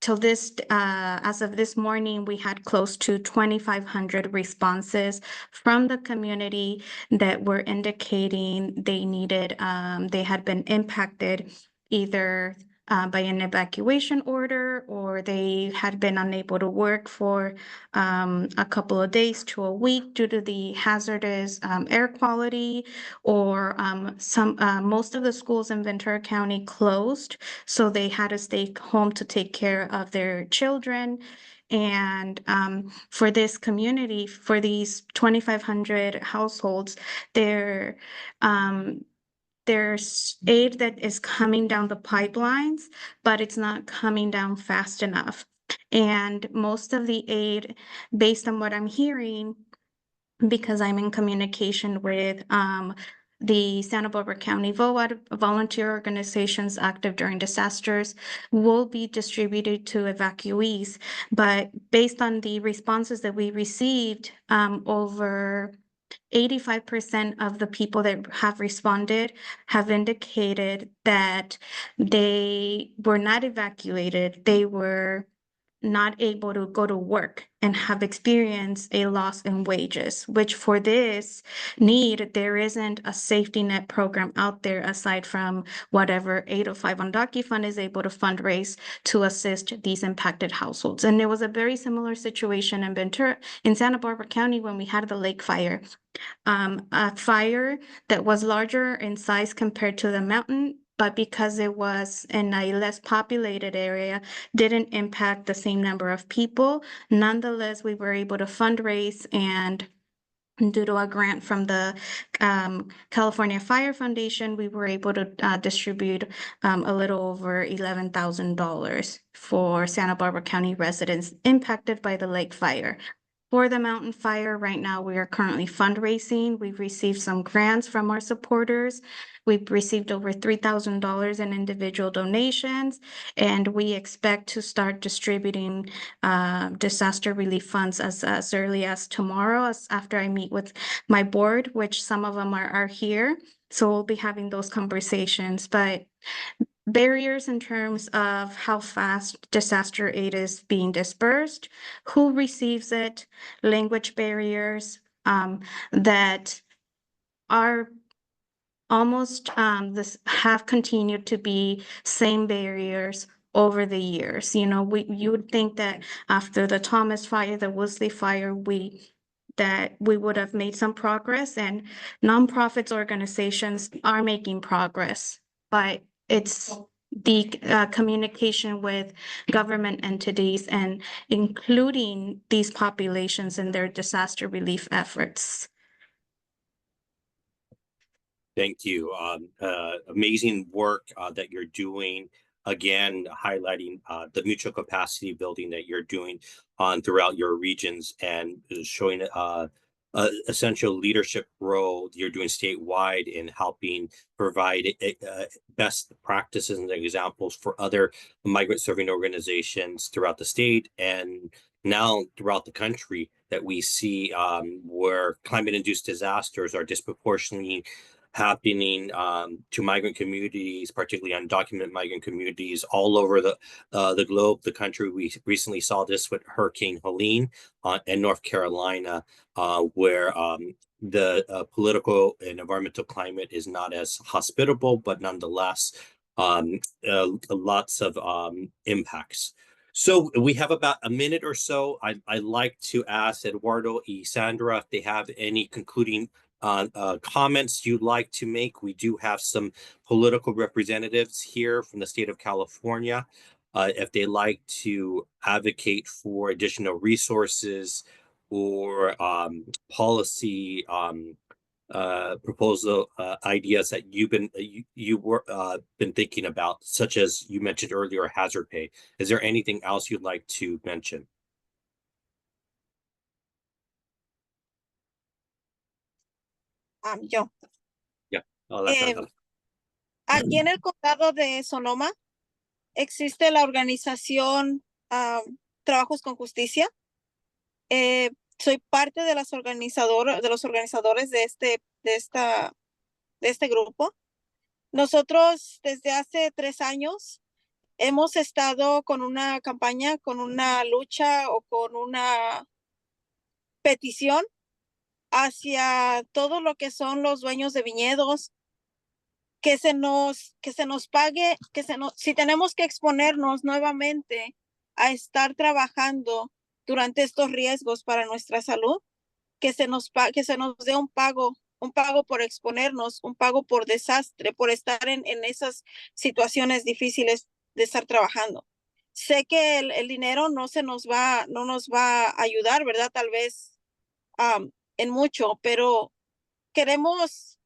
H: Till this, as of this morning, we had close to 2,500 responses from the community that were indicating they needed, they had been impacted either by an evacuation order, or they had been unable to work for a couple of days to a week due to the hazardous air quality, or most of the schools in Ventura County closed, so they had to stay home to take care of their children. And for this community, for these 2,500 households, there's aid that is coming down the pipelines, but it's not coming down fast enough. And most of the aid, based on what I'm hearing, because I'm in communication with the Santa Barbara County VOAD, volunteer organizations active during disasters, will be distributed to evacuees. But based on the responses that we received, over 85% of the people that have responded have indicated that they were not evacuated. They were not able to go to work and have experienced a loss in wages, which for this need, there isn't a safety net program out there aside from whatever 805 Undocufund is able to fundraise to assist these impacted households. And it was a very similar situation in Santa Barbara County when we had the lake fire. A fire that was larger in size compared to the mountain, but because it was in a less populated area, didn't impact the same number of people. Nonetheless, we were able to fundraise, and due to a grant from the California Fire Foundation, we were able to distribute a little over $11,000 for Santa Barbara County residents impacted by the lake fire. For the mountain fire, right now, we are currently fundraising. We've received some grants from our supporters. We've received over $3,000 in individual donations, and we expect to start distributing disaster relief funds as early as tomorrow, after I meet with my board, which some of them are here. So we'll be having those conversations, but barriers in terms of how fast disaster aid is being dispersed, who receives it, language barriers that are almost this have continued to be same barriers over the years. You know, you would think that after the Thomas fire, the Woolsey fire, that we would have made some progress, and nonprofits organizations are making progress, but it's the communication with government entities and including these populations in their disaster relief efforts.
E: Thank you. Amazing work that you're doing. Again, highlighting the mutual capacity building that you're doing throughout your regions, and showing essential leadership role you're doing statewide in helping provide best practices and examples for other migrant serving organizations throughout the state and now throughout the country, that we see where climate-induced disasters are disproportionately happening to migrant communities, particularly undocumented migrant communities all over the globe, the country. We recently saw this with Hurricane Helene in North Carolina, where the political and environmental climate is not as hospitable, but nonetheless, lots of impacts. So we have about a minute or so. I'd like to ask Eduardo y Sandra if they have any concluding comments you'd like to make. We do have some political representatives here from the state of California. If they like to advocate for additional resources or policy proposal ideas that you've been thinking about, such as you mentioned earlier, hazard pay. Is there anything else you'd like to mention?
F: Yo.
E: Yeah. Hola, Sandra.
F: Aquí en el condado de Sonoma existe la organización Trabajos con Justicia. Soy parte de los organizadores de este grupo. Nosotros desde hace 3 años hemos estado con una campaña, con una lucha o con una petición hacia todo lo que son los dueños de viñedos, que se nos pague, si tenemos que exponernos nuevamente a estar trabajando durante estos riesgos para nuestra salud, que se nos dé un pago por exponernos, un pago por desastre, por estar en esas situaciones difíciles de estar trabajando. Sé que el dinero no nos va a ayudar, ¿verdad? Tal vez en mucho, pero queremos,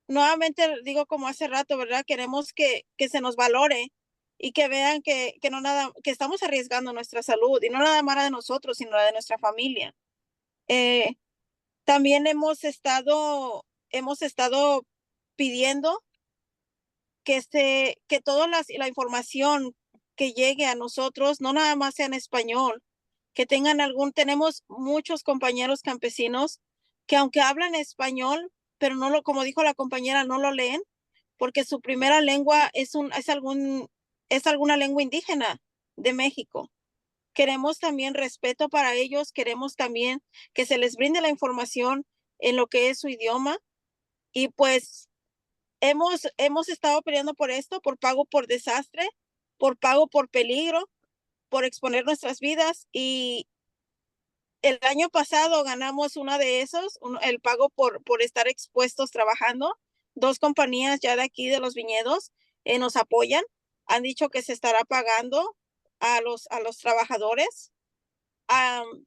F: nuevamente digo como hace rato, ¿verdad? Queremos que se nos valore y que vean que estamos arriesgando nuestra salud, y no nada más la de nosotros, sino la de nuestra familia. También hemos estado hemos estado pidiendo que toda la información que llegue a nosotros, no nada más sea en español, que tenemos muchos compañeros campesinos que aunque hablan español, pero como dijo la compañera, no lo leen, porque su primera lengua es alguna lengua indígena de México. Queremos también respeto para ellos, queremos también que se les brinde la información en lo que es su idioma, y pues hemos estado peleando por esto, por pago por desastre, por pago por peligro, por exponer nuestras vidas, y el año pasado ganamos una de esos, el pago por estar expuestos trabajando. 2 compañías ya de aquí de los viñedos nos apoyan, han dicho que se estará pagando a los trabajadores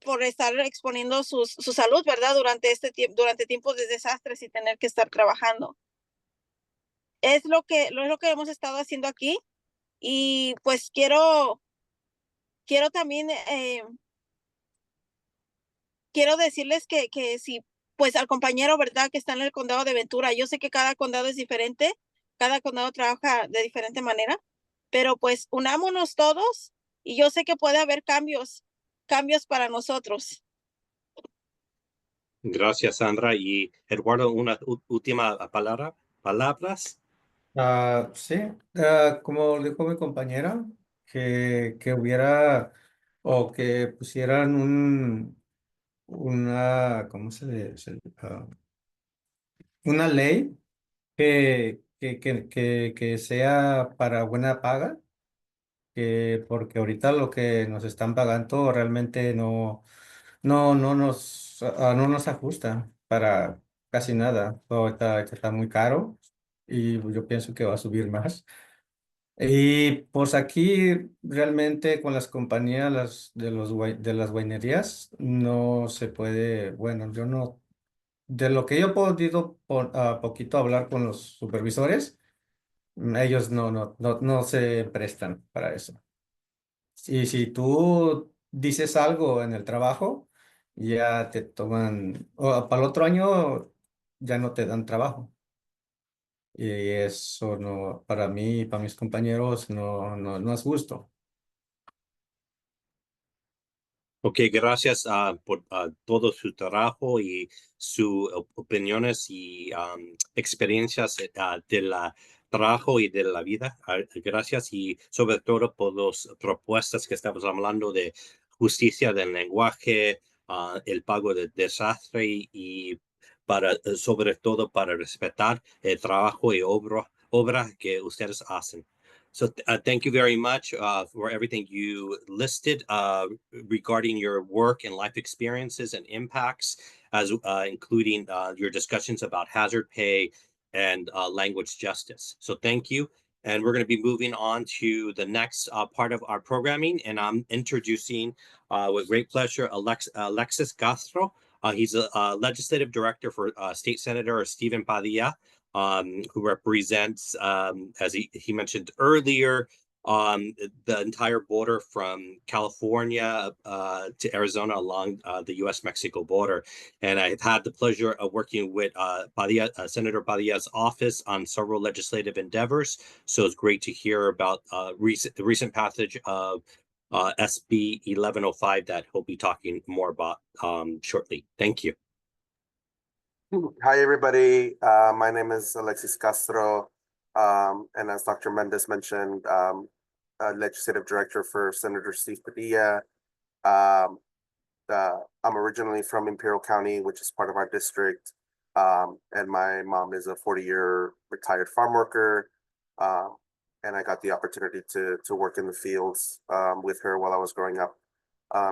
F: por estar exponiendo su salud, ¿verdad? Durante tiempos de desastres y tener que estar trabajando. Es lo que hemos estado haciendo aquí, y pues quiero también quiero decirles que si, pues al compañero, ¿verdad? Que está en el condado de Ventura, yo sé que cada condado es diferente, cada condado trabaja de diferente manera, pero pues unámonos todos, y yo sé que puede haber cambios para nosotros.
E: Gracias, Sandra. Y Eduardo, una última palabras.
G: Sí, como dijo mi compañera, que hubiera o que pusieran ¿cómo se dice? Una ley que sea para buena paga, porque ahorita lo que nos están pagando realmente no nos ajusta para casi nada. Todo está muy caro y yo pienso que va a subir más. Y pues aquí realmente con las compañías de las guainerías no se puede, bueno, yo no, de lo que yo he podido poquito hablar con los supervisores, ellos no se prestan para eso. Y si tú dices algo en el trabajo, ya te toman, o para el otro año ya no te dan trabajo. Y eso no, para mí y para mis compañeros no es justo.
E: Ok, gracias por todo su trabajo y sus opiniones y experiencias del trabajo y de la vida. Gracias, y sobre todo por las propuestas que estamos hablando de justicia del lenguaje, el pago de desastre y sobre todo para respetar el trabajo y obra que ustedes hacen. So thank you very much for everything you listed regarding your work and life experiences and impacts, as including your discussions about hazard pay and language justice. So thank you. And we're going to be moving on to the next part of our programming. And I'm introducing with great pleasure Alexis Castro. He's a legislative director for State Senator Stephen Padilla, who represents, as he mentioned earlier, the entire border from California to Arizona along the U.S.-Mexico border. And I've had the pleasure of working with Senator Padilla's office on several legislative endeavors. So it's great to hear about the recent passage of SB 1105 that he'll be talking more about shortly. Thank you.
I: Hi, everybody. My name is Alexis Castro, and as Dr. Méndez mentioned, legislative director for Senator Steve Padilla. I'm originally from Imperial County, which is part of our district, and my mom is a 40-year retired farm worker, and I got the opportunity to work in the fields with her while I was growing up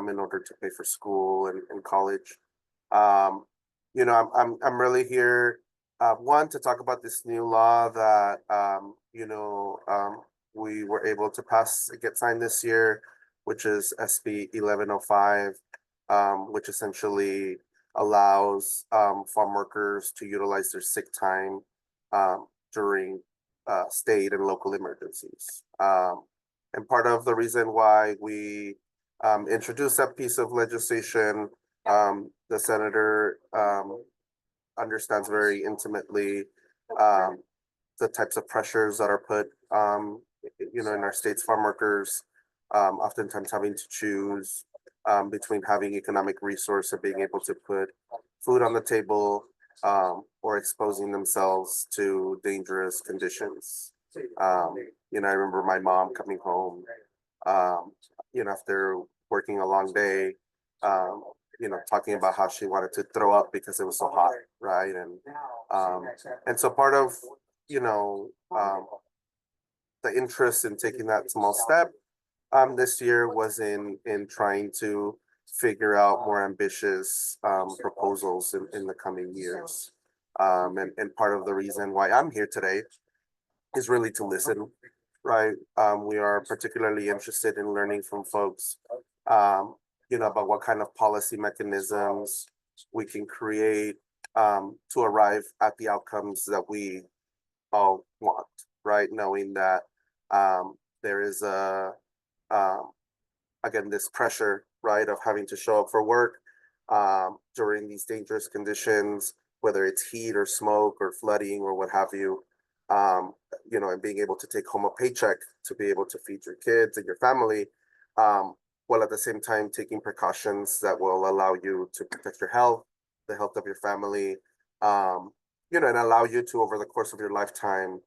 I: in order to pay for school and college. You know, I'm really here, one, to talk about this new law that, we were able to get signed this year, which is SB 1105, which essentially allows farm workers to utilize their sick time during state and local emergencies. And part of the reason why we introduced that piece of legislation, the senator understands very intimately the types of pressures that are put, in our state's farm workers, oftentimes having to choose between having economic resource and being able to put food on the table, or exposing themselves to dangerous conditions. I remember my mom coming home, after working a long day, talking about how she wanted to throw up because it was so hot, right? And so part of, the interest in taking that small step this year was in trying to figure out more ambitious proposals in the coming years. And part of the reason why I'm here today is really to listen, right? We are particularly interested in learning from folks, about what kind of policy mechanisms we can create to arrive at the outcomes that we all want, right? Knowing that there is again, this pressure, right, of having to show up for work during these dangerous conditions, whether it's heat or smoke or flooding or what have you, and being able to take home a paycheck to be able to feed your kids and your family, while at the same time taking precautions that will allow you to protect your health, the health of your family, and allow you to, over the course of your lifetime,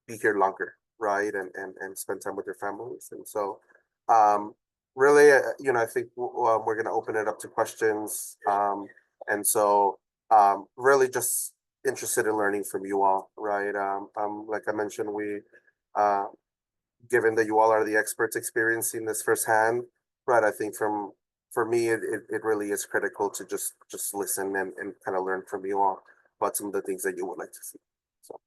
I: be here longer, right, and spend time with your families. And so really, I think we're going to open it up to questions. And so really just interested in learning from you all, right? Like I mentioned, we, given that you all are the experts experiencing this firsthand, right, I think for me, it really is critical to just listen and kind of learn from you all about some of the things that you would like to see. So.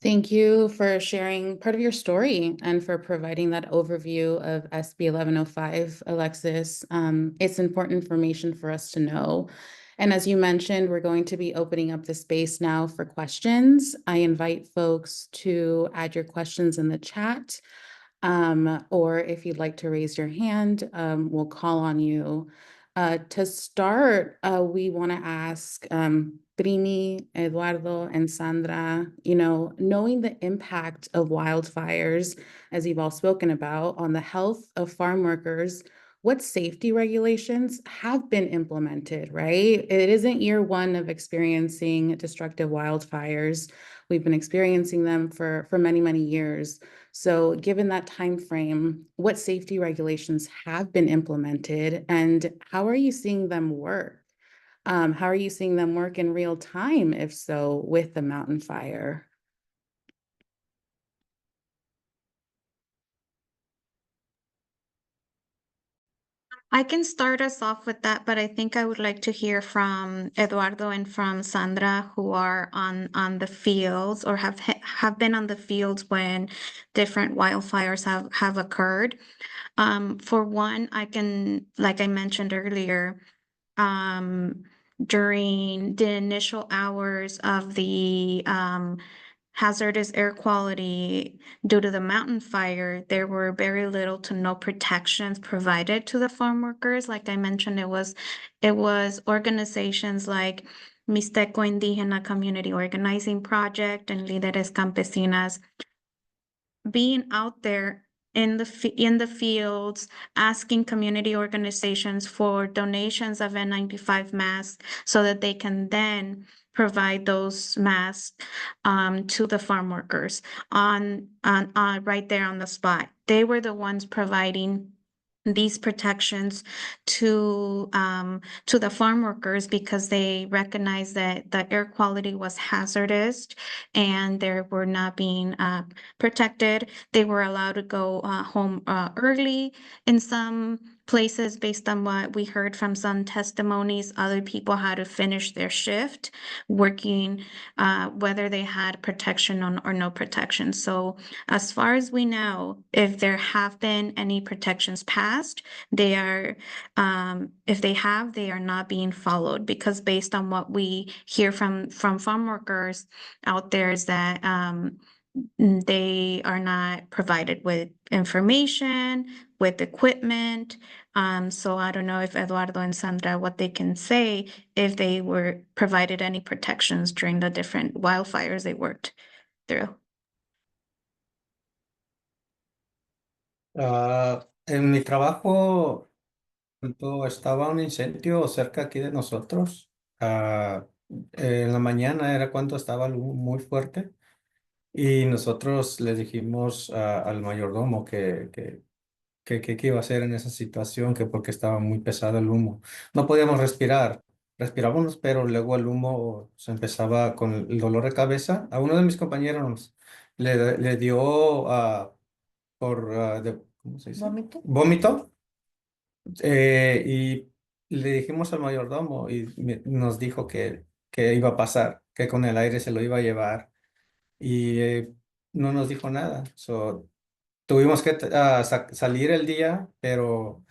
A: Thank you for sharing part of your story and for providing that overview of SB 1105, Alexis. It's important information for us to know. And as you mentioned, we're going to be opening up the space now for questions. I invite folks to add your questions in the chat, or if you'd like to raise your hand, we'll call on you. To start, we want to ask Primi, Eduardo, and Sandra, knowing the impact of wildfires, as you've all spoken about, on the health of farm workers, what safety regulations have been implemented, right? It isn't year one of experiencing destructive wildfires. We've been experiencing them for many, many years. So given that time frame, what safety regulations have been implemented and how are you seeing them work? How are you seeing them work in real time, if so, with the mountain fire?
H: I can start us off with that, but I think I would like to hear from Eduardo and from Sandra, who are on the fields or have been on the fields when different wildfires have occurred. For one, I can, like I mentioned earlier, during the initial hours of the hazardous air quality due to the mountain fire, there were very little to no protections provided to the farm workers. Like I mentioned, it was organizations like Mixteco Indígena Community Organizing Project and Líderes Campesinas being out there in the fields, asking community organizations for donations of N95 masks so that they can then provide those masks to the farm workers on right there on the spot. They were the ones providing these protections to the farm workers because they recognized that the air quality was hazardous and they were not being protected. They were allowed to go home early in some places based on what we heard from some testimonies. Other people had to finish their shift working, whether they had protection or no protection. So as far as we know, if there have been any protections passed, they are, if they have, they are not being followed because based on what we hear from farm workers out there is that they are not provided with information, with equipment, So I don't know if Eduardo and Sandra, what they can say, if they were provided any protections during the different wildfires they worked through.
G: En mi trabajo, cuando estaba un incendio cerca aquí de nosotros, en la mañana era cuando estaba el humo muy fuerte y nosotros le dijimos al mayordomo qué iba a hacer en esa situación, que porque estaba muy pesado el humo. No podíamos respirar, respirábamos, pero luego el humo se empezaba con el dolor de cabeza. A uno de mis compañeros le dio ¿cómo se dice? Vómito. Y le dijimos al mayordomo y nos dijo que iba a pasar, que con el aire se lo iba a llevar y no nos dijo nada. So, tuvimos que salir el día, pero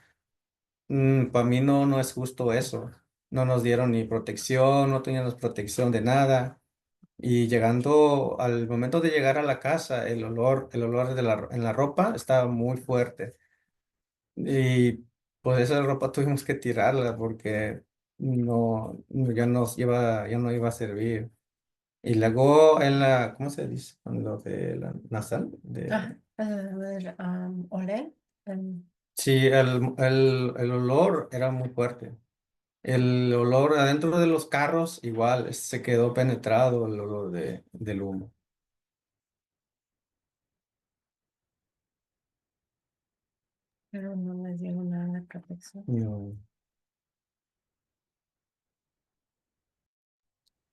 G: para mí no es justo eso. No nos dieron ni protección, no teníamos protección de nada. Y llegando al momento de llegar a la casa, el olor en la ropa estaba muy fuerte. Y pues esa ropa tuvimos que tirarla porque ya no iba a servir. Y luego ¿cómo se dice? En lo de la nasal,
J: Olé.
G: sí, el olor era muy fuerte. El olor adentro de los carros igual se quedó penetrado el olor del humo.
J: Pero no les dieron nada de protección.
G: No.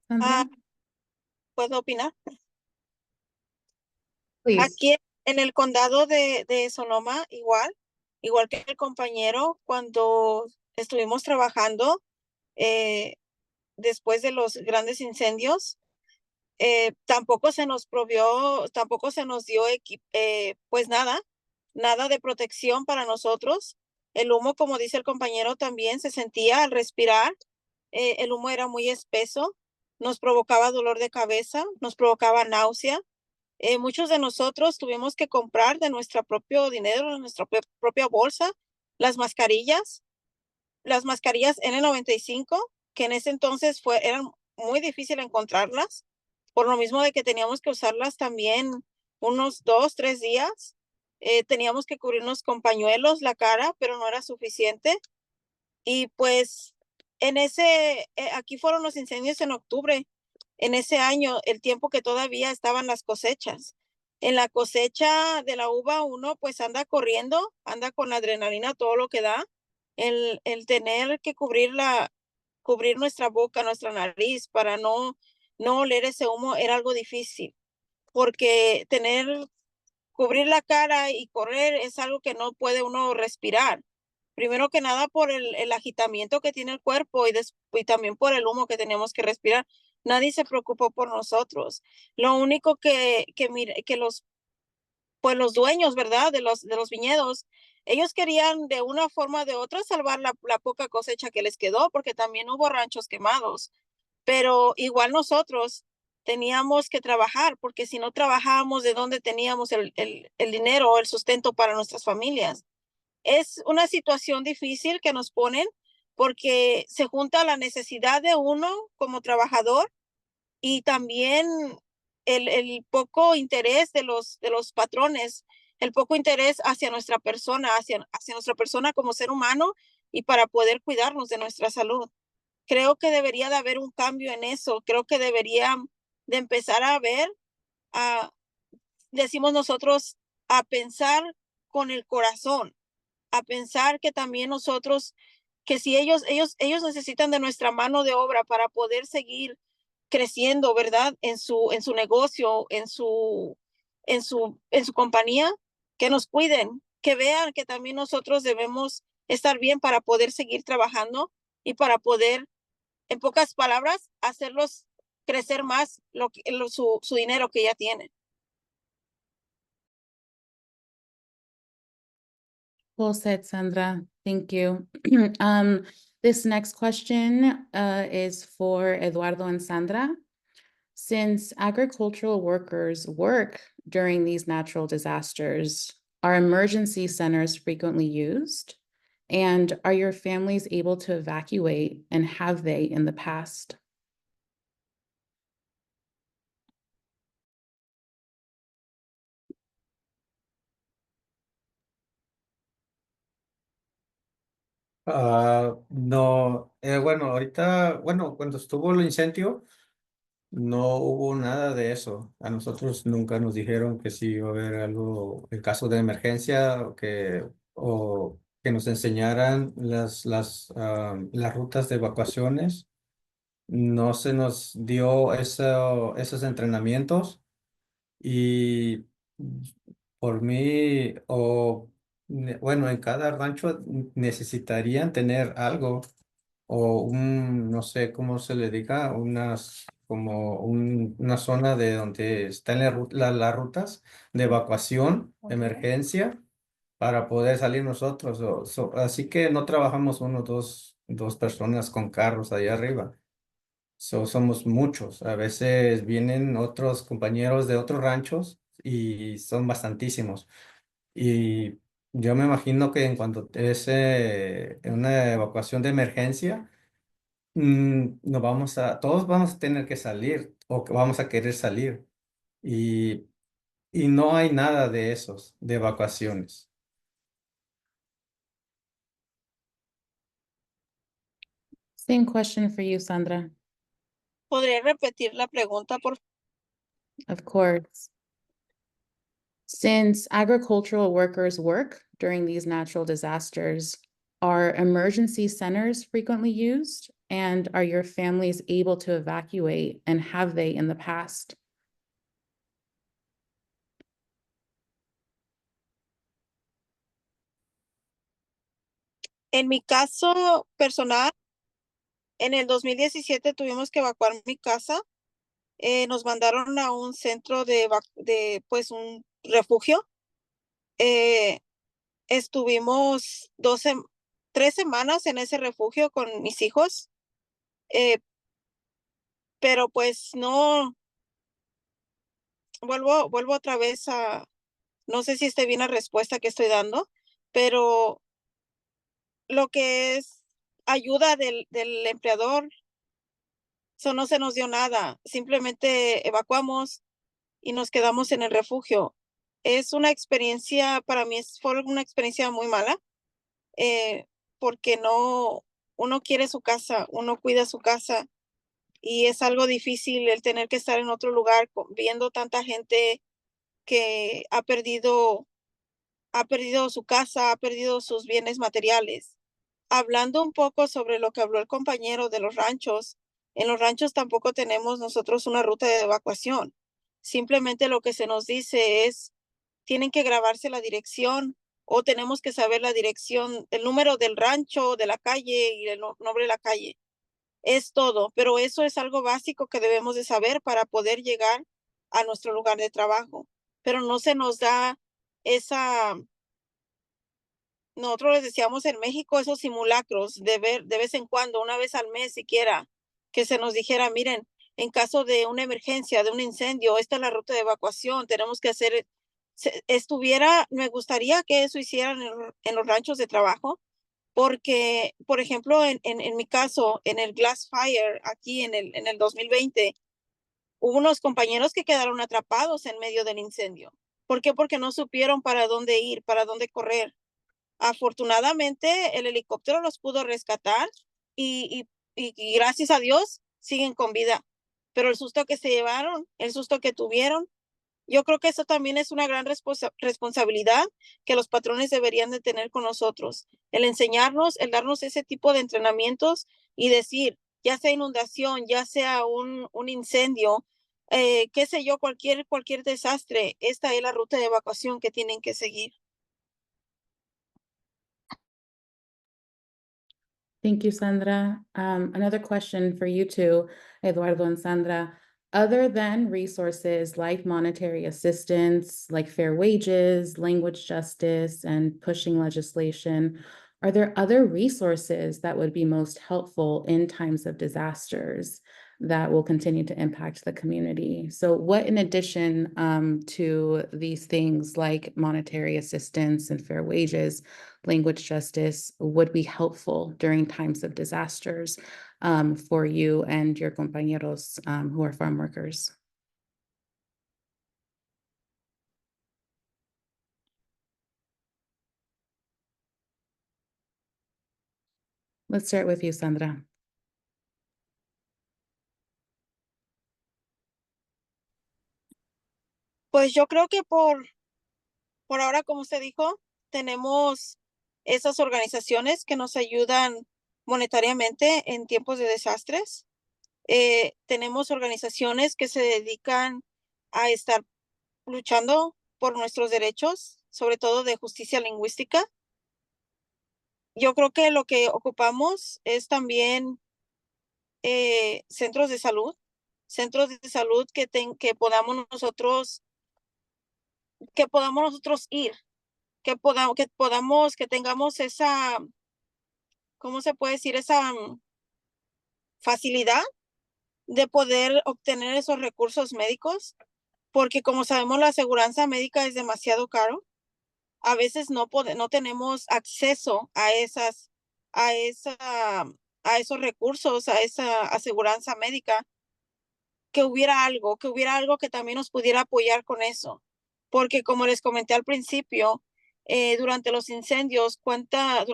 A: Sandra?
F: ¿Puedo opinar?
A: Please.
F: Aquí en el condado de Sonoma, igual que el compañero, cuando estuvimos trabajando después de los grandes incendios, tampoco se nos dio pues nada de protección para nosotros. El humo, como dice el compañero, también se sentía al respirar. El humo era muy espeso, nos provocaba dolor de cabeza, nos provocaba náusea. Muchos de nosotros tuvimos que comprar de nuestro propio dinero, de nuestra propia bolsa, las mascarillas N95, que en ese entonces eran muy difícil encontrarlas, por lo mismo de que teníamos que usarlas también unos 2, 3 días. Teníamos que cubrirnos con pañuelos la cara, pero no era suficiente. Y pues aquí fueron los incendios en octubre. En ese año, el tiempo que todavía estaban las cosechas. En la cosecha de la uva, uno pues anda corriendo, anda con adrenalina, todo lo que da. El tener que cubrir nuestra boca, nuestra nariz para no oler ese humo era algo difícil, porque cubrir la cara y correr es algo que no puede uno respirar. Primero que nada por el agitamiento que tiene el cuerpo y también por el humo que tenemos que respirar. Nadie se preocupó por nosotros. Lo único que los dueños, ¿verdad? De los viñedos, ellos querían de una forma o de otra salvar la poca cosecha que les quedó, porque también hubo ranchos quemados. Pero igual nosotros teníamos que trabajar, porque si no trabajábamos, ¿de dónde teníamos el dinero o el sustento para nuestras familias? Es una situación difícil que nos ponen, porque se junta la necesidad de uno como trabajador y también el poco interés de los patrones, el poco interés hacia nuestra persona, hacia nuestra persona como ser humano y para poder cuidarnos de nuestra salud. Creo que debería de haber un cambio en eso. Creo que debería de empezar a ver, decimos nosotros, a pensar con el corazón, a pensar que también nosotros, que si ellos necesitan de nuestra mano de obra para poder seguir creciendo, ¿verdad? En su negocio, en su compañía, que nos cuiden, que vean que también nosotros debemos estar bien para poder seguir trabajando y para poder, en pocas palabras, hacerlos crecer más su dinero que ya tienen.
A: Well said, Sandra. Thank you. This next question is for Eduardo and Sandra. Since agricultural workers work during these natural disasters, are emergency centers frequently used? And are your families able to evacuate, and have they in the past?
G: No, bueno, ahorita, bueno, cuando estuvo el incendio, no hubo nada de eso. A nosotros nunca nos dijeron que si iba a haber algo en caso de emergencia o que nos enseñaran las rutas de evacuaciones. No se nos dio esos entrenamientos y por mí, bueno, en cada rancho necesitarían tener algo o no sé cómo se le diga, una zona de donde están las rutas de evacuación, emergencia, para poder salir nosotros. Así que no trabajamos dos personas con carros allá arriba. Somos muchos. A veces vienen otros compañeros de otros ranchos y son bastantísimos. Y yo me imagino que en cuanto es una evacuación de emergencia, todos vamos a tener que salir o que vamos a querer salir. Y, y no hay nada de esos, de evacuaciones.
A: Same question for you, Sandra.
F: ¿Podría repetir la pregunta, por favor?
A: Of course. Since agricultural workers work during these natural disasters, are emergency centers frequently used? And are your families able to evacuate, and have they in the past?
F: En mi caso personal, en el 2017 tuvimos que evacuar mi casa. Nos mandaron a un centro pues un refugio. Estuvimos 3 semanas en ese refugio con mis hijos. Pero pues no, vuelvo otra vez no sé si esté bien la respuesta que estoy dando, pero lo que es ayuda del empleador, eso no se nos dio nada. Simplemente evacuamos y nos quedamos en el refugio. Es una experiencia, para mí fue una experiencia muy mala, porque uno quiere su casa, uno cuida su casa, y es algo difícil el tener que estar en otro lugar viendo tanta gente que ha perdido su casa, ha perdido sus bienes materiales. Hablando un poco sobre lo que habló el compañero de los ranchos, en los ranchos tampoco tenemos nosotros una ruta de evacuación. Simplemente lo que se nos dice es, tienen que grabarse la dirección, o tenemos que saber la dirección, el número del rancho, de la calle y el nombre de la calle. Es todo, pero eso es algo básico que debemos de saber para poder llegar a nuestro lugar de trabajo. Pero no se nos da nosotros les decíamos en México esos simulacros de ver de vez en cuando, una vez al mes siquiera, que se nos dijera, miren, en caso de una emergencia, de un incendio, esta es la ruta de evacuación, tenemos que hacer, me gustaría que eso hicieran en los ranchos de trabajo, porque, por ejemplo, en mi caso, en el Glass Fire, aquí en el 2020, hubo unos compañeros que quedaron atrapados en medio del incendio. ¿Por qué? Porque no supieron para dónde ir, para dónde correr. Afortunadamente, el helicóptero los pudo rescatar y gracias a Dios siguen con vida. Pero el susto que se llevaron, el susto que tuvieron, yo creo que eso también es una gran responsabilidad que los patrones deberían de tener con nosotros. El enseñarnos, el darnos ese tipo de entrenamientos y decir, ya sea inundación, ya sea un incendio, qué sé yo, cualquier desastre, esta es la ruta de evacuación que tienen que seguir.
A: Thank you, Sandra. Another question for you two, Eduardo and Sandra. Other than resources like monetary assistance, like fair wages, language justice, and pushing legislation, are there other resources that would be most helpful in times of disasters? that will continue to impact the community. So what, in addition to these things like monetary assistance and fair wages, language justice, would be helpful during times of disasters for you and your compañeros who are farm workers? Let's start with you, Sandra.
F: Pues yo creo que por ahora, como usted dijo, tenemos esas organizaciones que nos ayudan monetariamente en tiempos de desastres. Tenemos organizaciones que se dedican a estar luchando por nuestros derechos, sobre todo de justicia lingüística. Yo creo que lo que ocupamos es también centros de salud que podamos nosotros ir, que tengamos esa, ¿cómo se puede decir? Esa facilidad de poder obtener esos recursos médicos, porque como sabemos, la aseguranza médica es demasiado caro. A veces no tenemos acceso a esos recursos, a esa aseguranza médica. Que hubiera algo que también nos pudiera apoyar con eso. Porque como les comenté al principio, durante los incendios, cuánta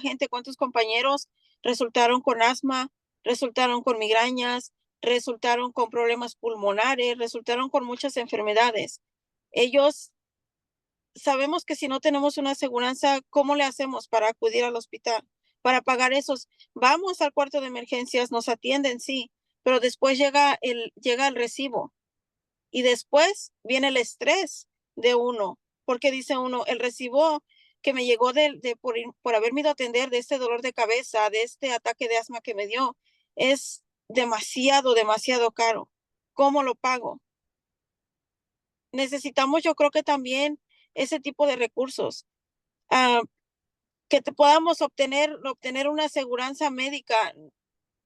F: gente, cuántos compañeros resultaron con asma, resultaron con migrañas, resultaron con problemas pulmonares, resultaron con muchas enfermedades. Ellos sabemos que si no tenemos una aseguranza, ¿cómo le hacemos para acudir al hospital? Para pagar esos, vamos al cuarto de emergencias, nos atienden, sí, pero después llega el recibo y después viene el estrés de uno, porque dice uno, el recibo que me llegó por haberme ido a atender de este dolor de cabeza, de este ataque de asma que me dio, es demasiado caro. ¿Cómo lo pago? Necesitamos, yo creo que también ese tipo de recursos, que podamos obtener una aseguranza médica.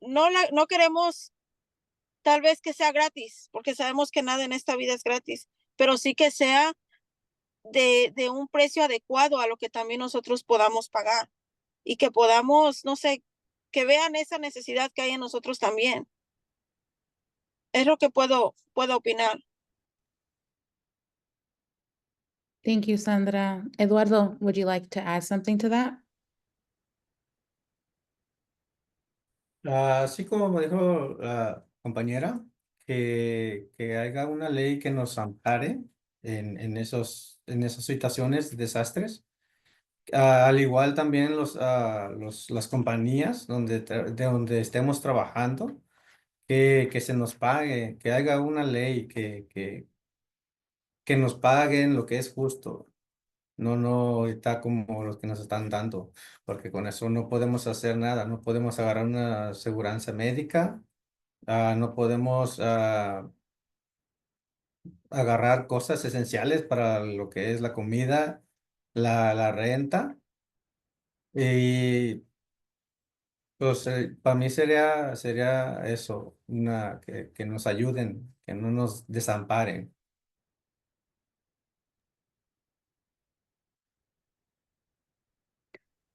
F: No queremos tal vez que sea gratis, porque sabemos que nada en esta vida es gratis, pero sí que sea de un precio adecuado a lo que también nosotros podamos pagar y que podamos, no sé, que vean esa necesidad que hay en nosotros también. Es lo que puedo opinar.
A: Thank you, Sandra. Eduardo, would you like to add something to that?
G: Así como me dijo la compañera, que haya una ley que nos ampare en esas situaciones de desastres. Al igual también las compañías de donde estemos trabajando, que se nos pague, que haya una ley que nos paguen lo que es justo. No está como los que nos están dando, porque con eso no podemos hacer nada, no podemos agarrar una aseguranza médica, no podemos agarrar cosas esenciales para lo que es la comida, la renta, y pues para mí sería eso, que nos ayuden, que no nos desamparen.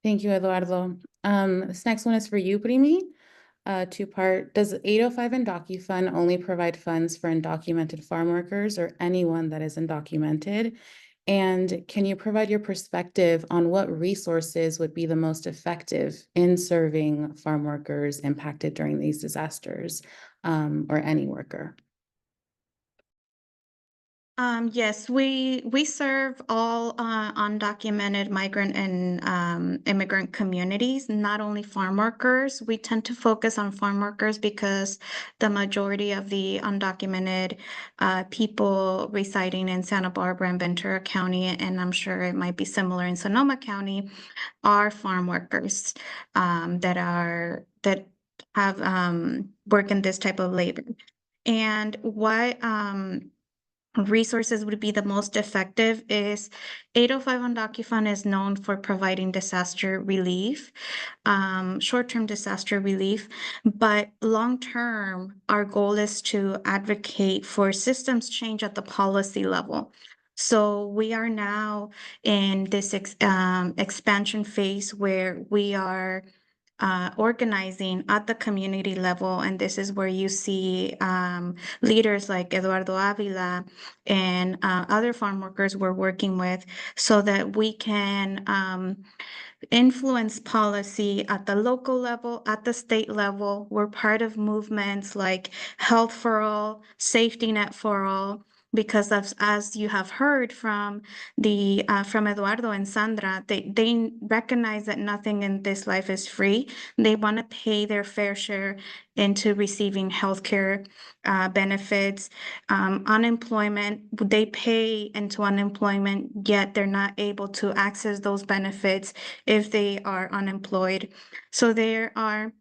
A: Thank you, Eduardo. This next one is for you, Primi. Two-part. Does 805 Undocufund only provide funds for undocumented farm workers or anyone that is undocumented? And can you provide your perspective on what resources would be the most effective in serving farm workers impacted during these disasters, or any worker?
H: Yes, we serve all undocumented migrant and immigrant communities, not only farm workers. We tend to focus on farm workers because the majority of the undocumented people residing in Santa Barbara and Ventura County, and I'm sure it might be similar in Sonoma County, are farm workers that have work in this type of labor. And what resources would be the most effective is 805 Undocufund is known for providing disaster relief, short-term disaster relief, but long-term, our goal is to advocate for systems change at the policy level. So we are now in this expansion phase where we are organizing at the community level, and this is where you see leaders like Eduardo Avila and other farm workers we're working with, so that we can influence policy at the local level, at the state level. We're part of movements like Health for All, Safety Net for All, because as you have heard from from Eduardo and Sandra, they recognize that nothing in this life is free. They want to pay their fair share into receiving healthcare benefits, unemployment. They pay into unemployment, yet they're not able to access those benefits if they are unemployed. So there are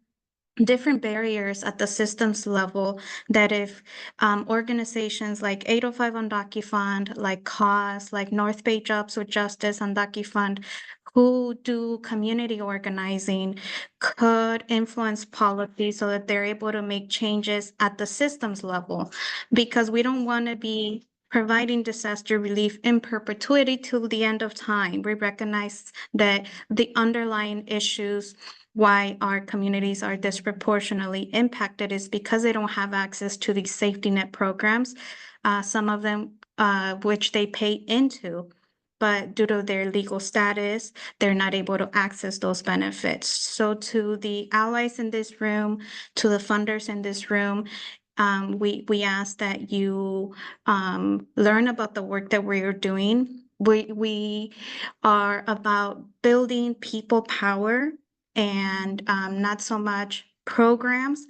H: different barriers at the systems level that if organizations like 805 Undocufund, like CAUSE, like North Bay Jobs with Justice Undocufund, who do community organizing, could influence policy so that they're able to make changes at the systems level, because we don't want to be providing disaster relief in perpetuity till the end of time. We recognize that the underlying issues why our communities are disproportionately impacted is because they don't have access to these safety net programs, some of them which they pay into, but due to their legal status, they're not able to access those benefits. So to the allies in this room, to the funders in this room, we ask that you learn about the work that we're doing. We are about building people power and not so much programs,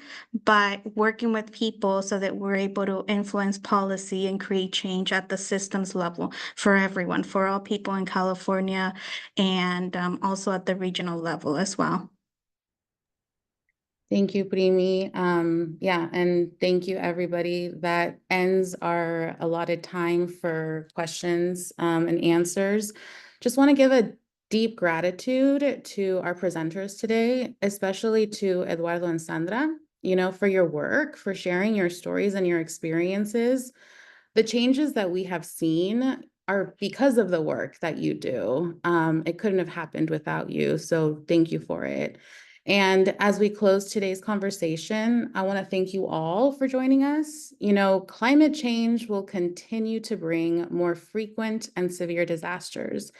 H: but working with people so that we're able to influence policy and create change at the systems level for everyone, for all people in California, and also at the regional level as well.
A: Thank you, Primi. Yeah, and thank you, everybody. That ends our allotted time for questions and answers. Just want to give a deep gratitude to our presenters today, especially to Eduardo and Sandra, for your work, for sharing your stories and your experiences. The changes that we have seen are because of the work that you do. It couldn't have happened without you, so thank you for it. And as we close today's conversation, I want to thank you all for joining us. Climate change will continue to bring more frequent and severe disasters.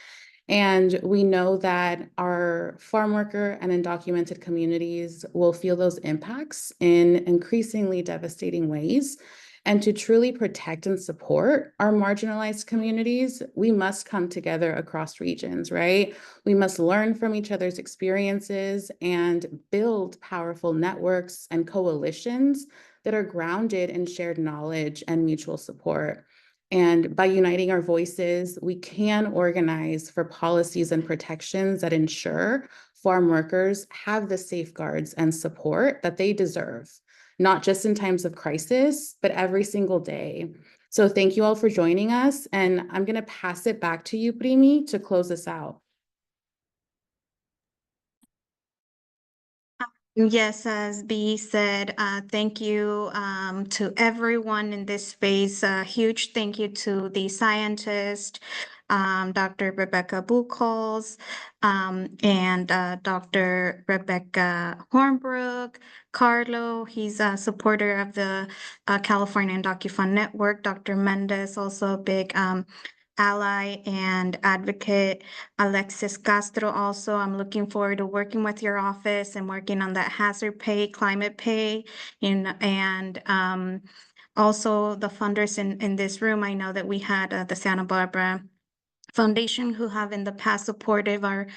A: And we know that our farm worker and undocumented communities will feel those impacts in increasingly devastating ways. And to truly protect and support our marginalized communities, we must come together across regions, right? We must learn from each other's experiences and build powerful networks and coalitions that are grounded in shared knowledge and mutual support. And by uniting our voices, we can organize for policies and protections that ensure farm workers have the safeguards and support that they deserve, not just in times of crisis, but every single day. So thank you all for joining us. And I'm going to pass it back to you, Primi, to close us out.
H: Yes, as Bea said, thank you to everyone in this space. A huge thank you to the scientist, Dr. Rebecca Buchholz, and Dr. Rebecca Hornbrook, Carlo, he's a supporter of the California Undocufund Network, Dr. Méndez, also a big ally and advocate, Alexis Castro. Also, I'm looking forward to working with your office and working on that hazard pay, climate pay, and also the funders in this room. I know that we had the Santa Barbara Foundation, who have in the past supported our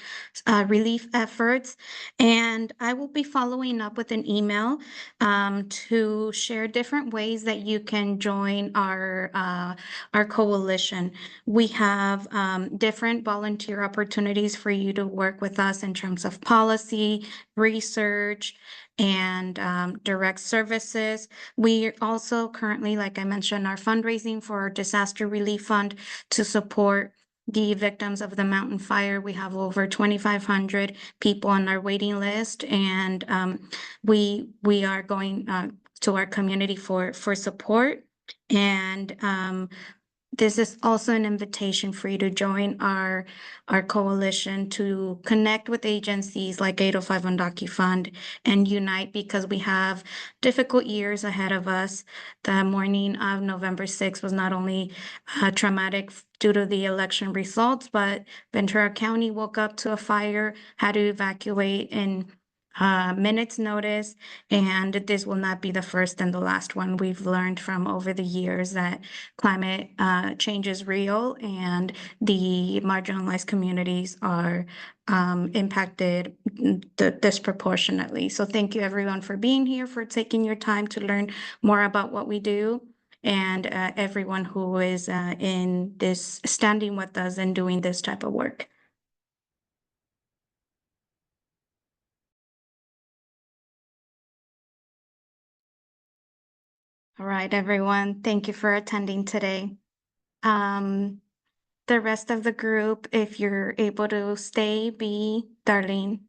H: relief efforts. And I will be following up with an email to share different ways that you can join our coalition. We have different volunteer opportunities for you to work with us in terms of policy, research, and direct services. We also currently, like I mentioned, are fundraising for our disaster relief fund to support the victims of the mountain fire. We have over 2,500 people on our waiting list, and we are going to our community for support. And this is also an invitation for you to join our coalition to connect with agencies like 805 Undocufund and unite, because we have difficult years ahead of us. The morning of November 6th was not only traumatic due to the election results, but Ventura County woke up to a fire, had to evacuate in minutes notice, and this will not be the first and the last one. We've learned from over the years that climate change is real, and the marginalized communities are impacted disproportionately. So thank you everyone for being here, for taking your time to learn more about what we do, and everyone who is in this, standing with us and doing this type of work. All right, everyone, thank you for attending today. The rest of the group, if you're able to stay, be Darlene.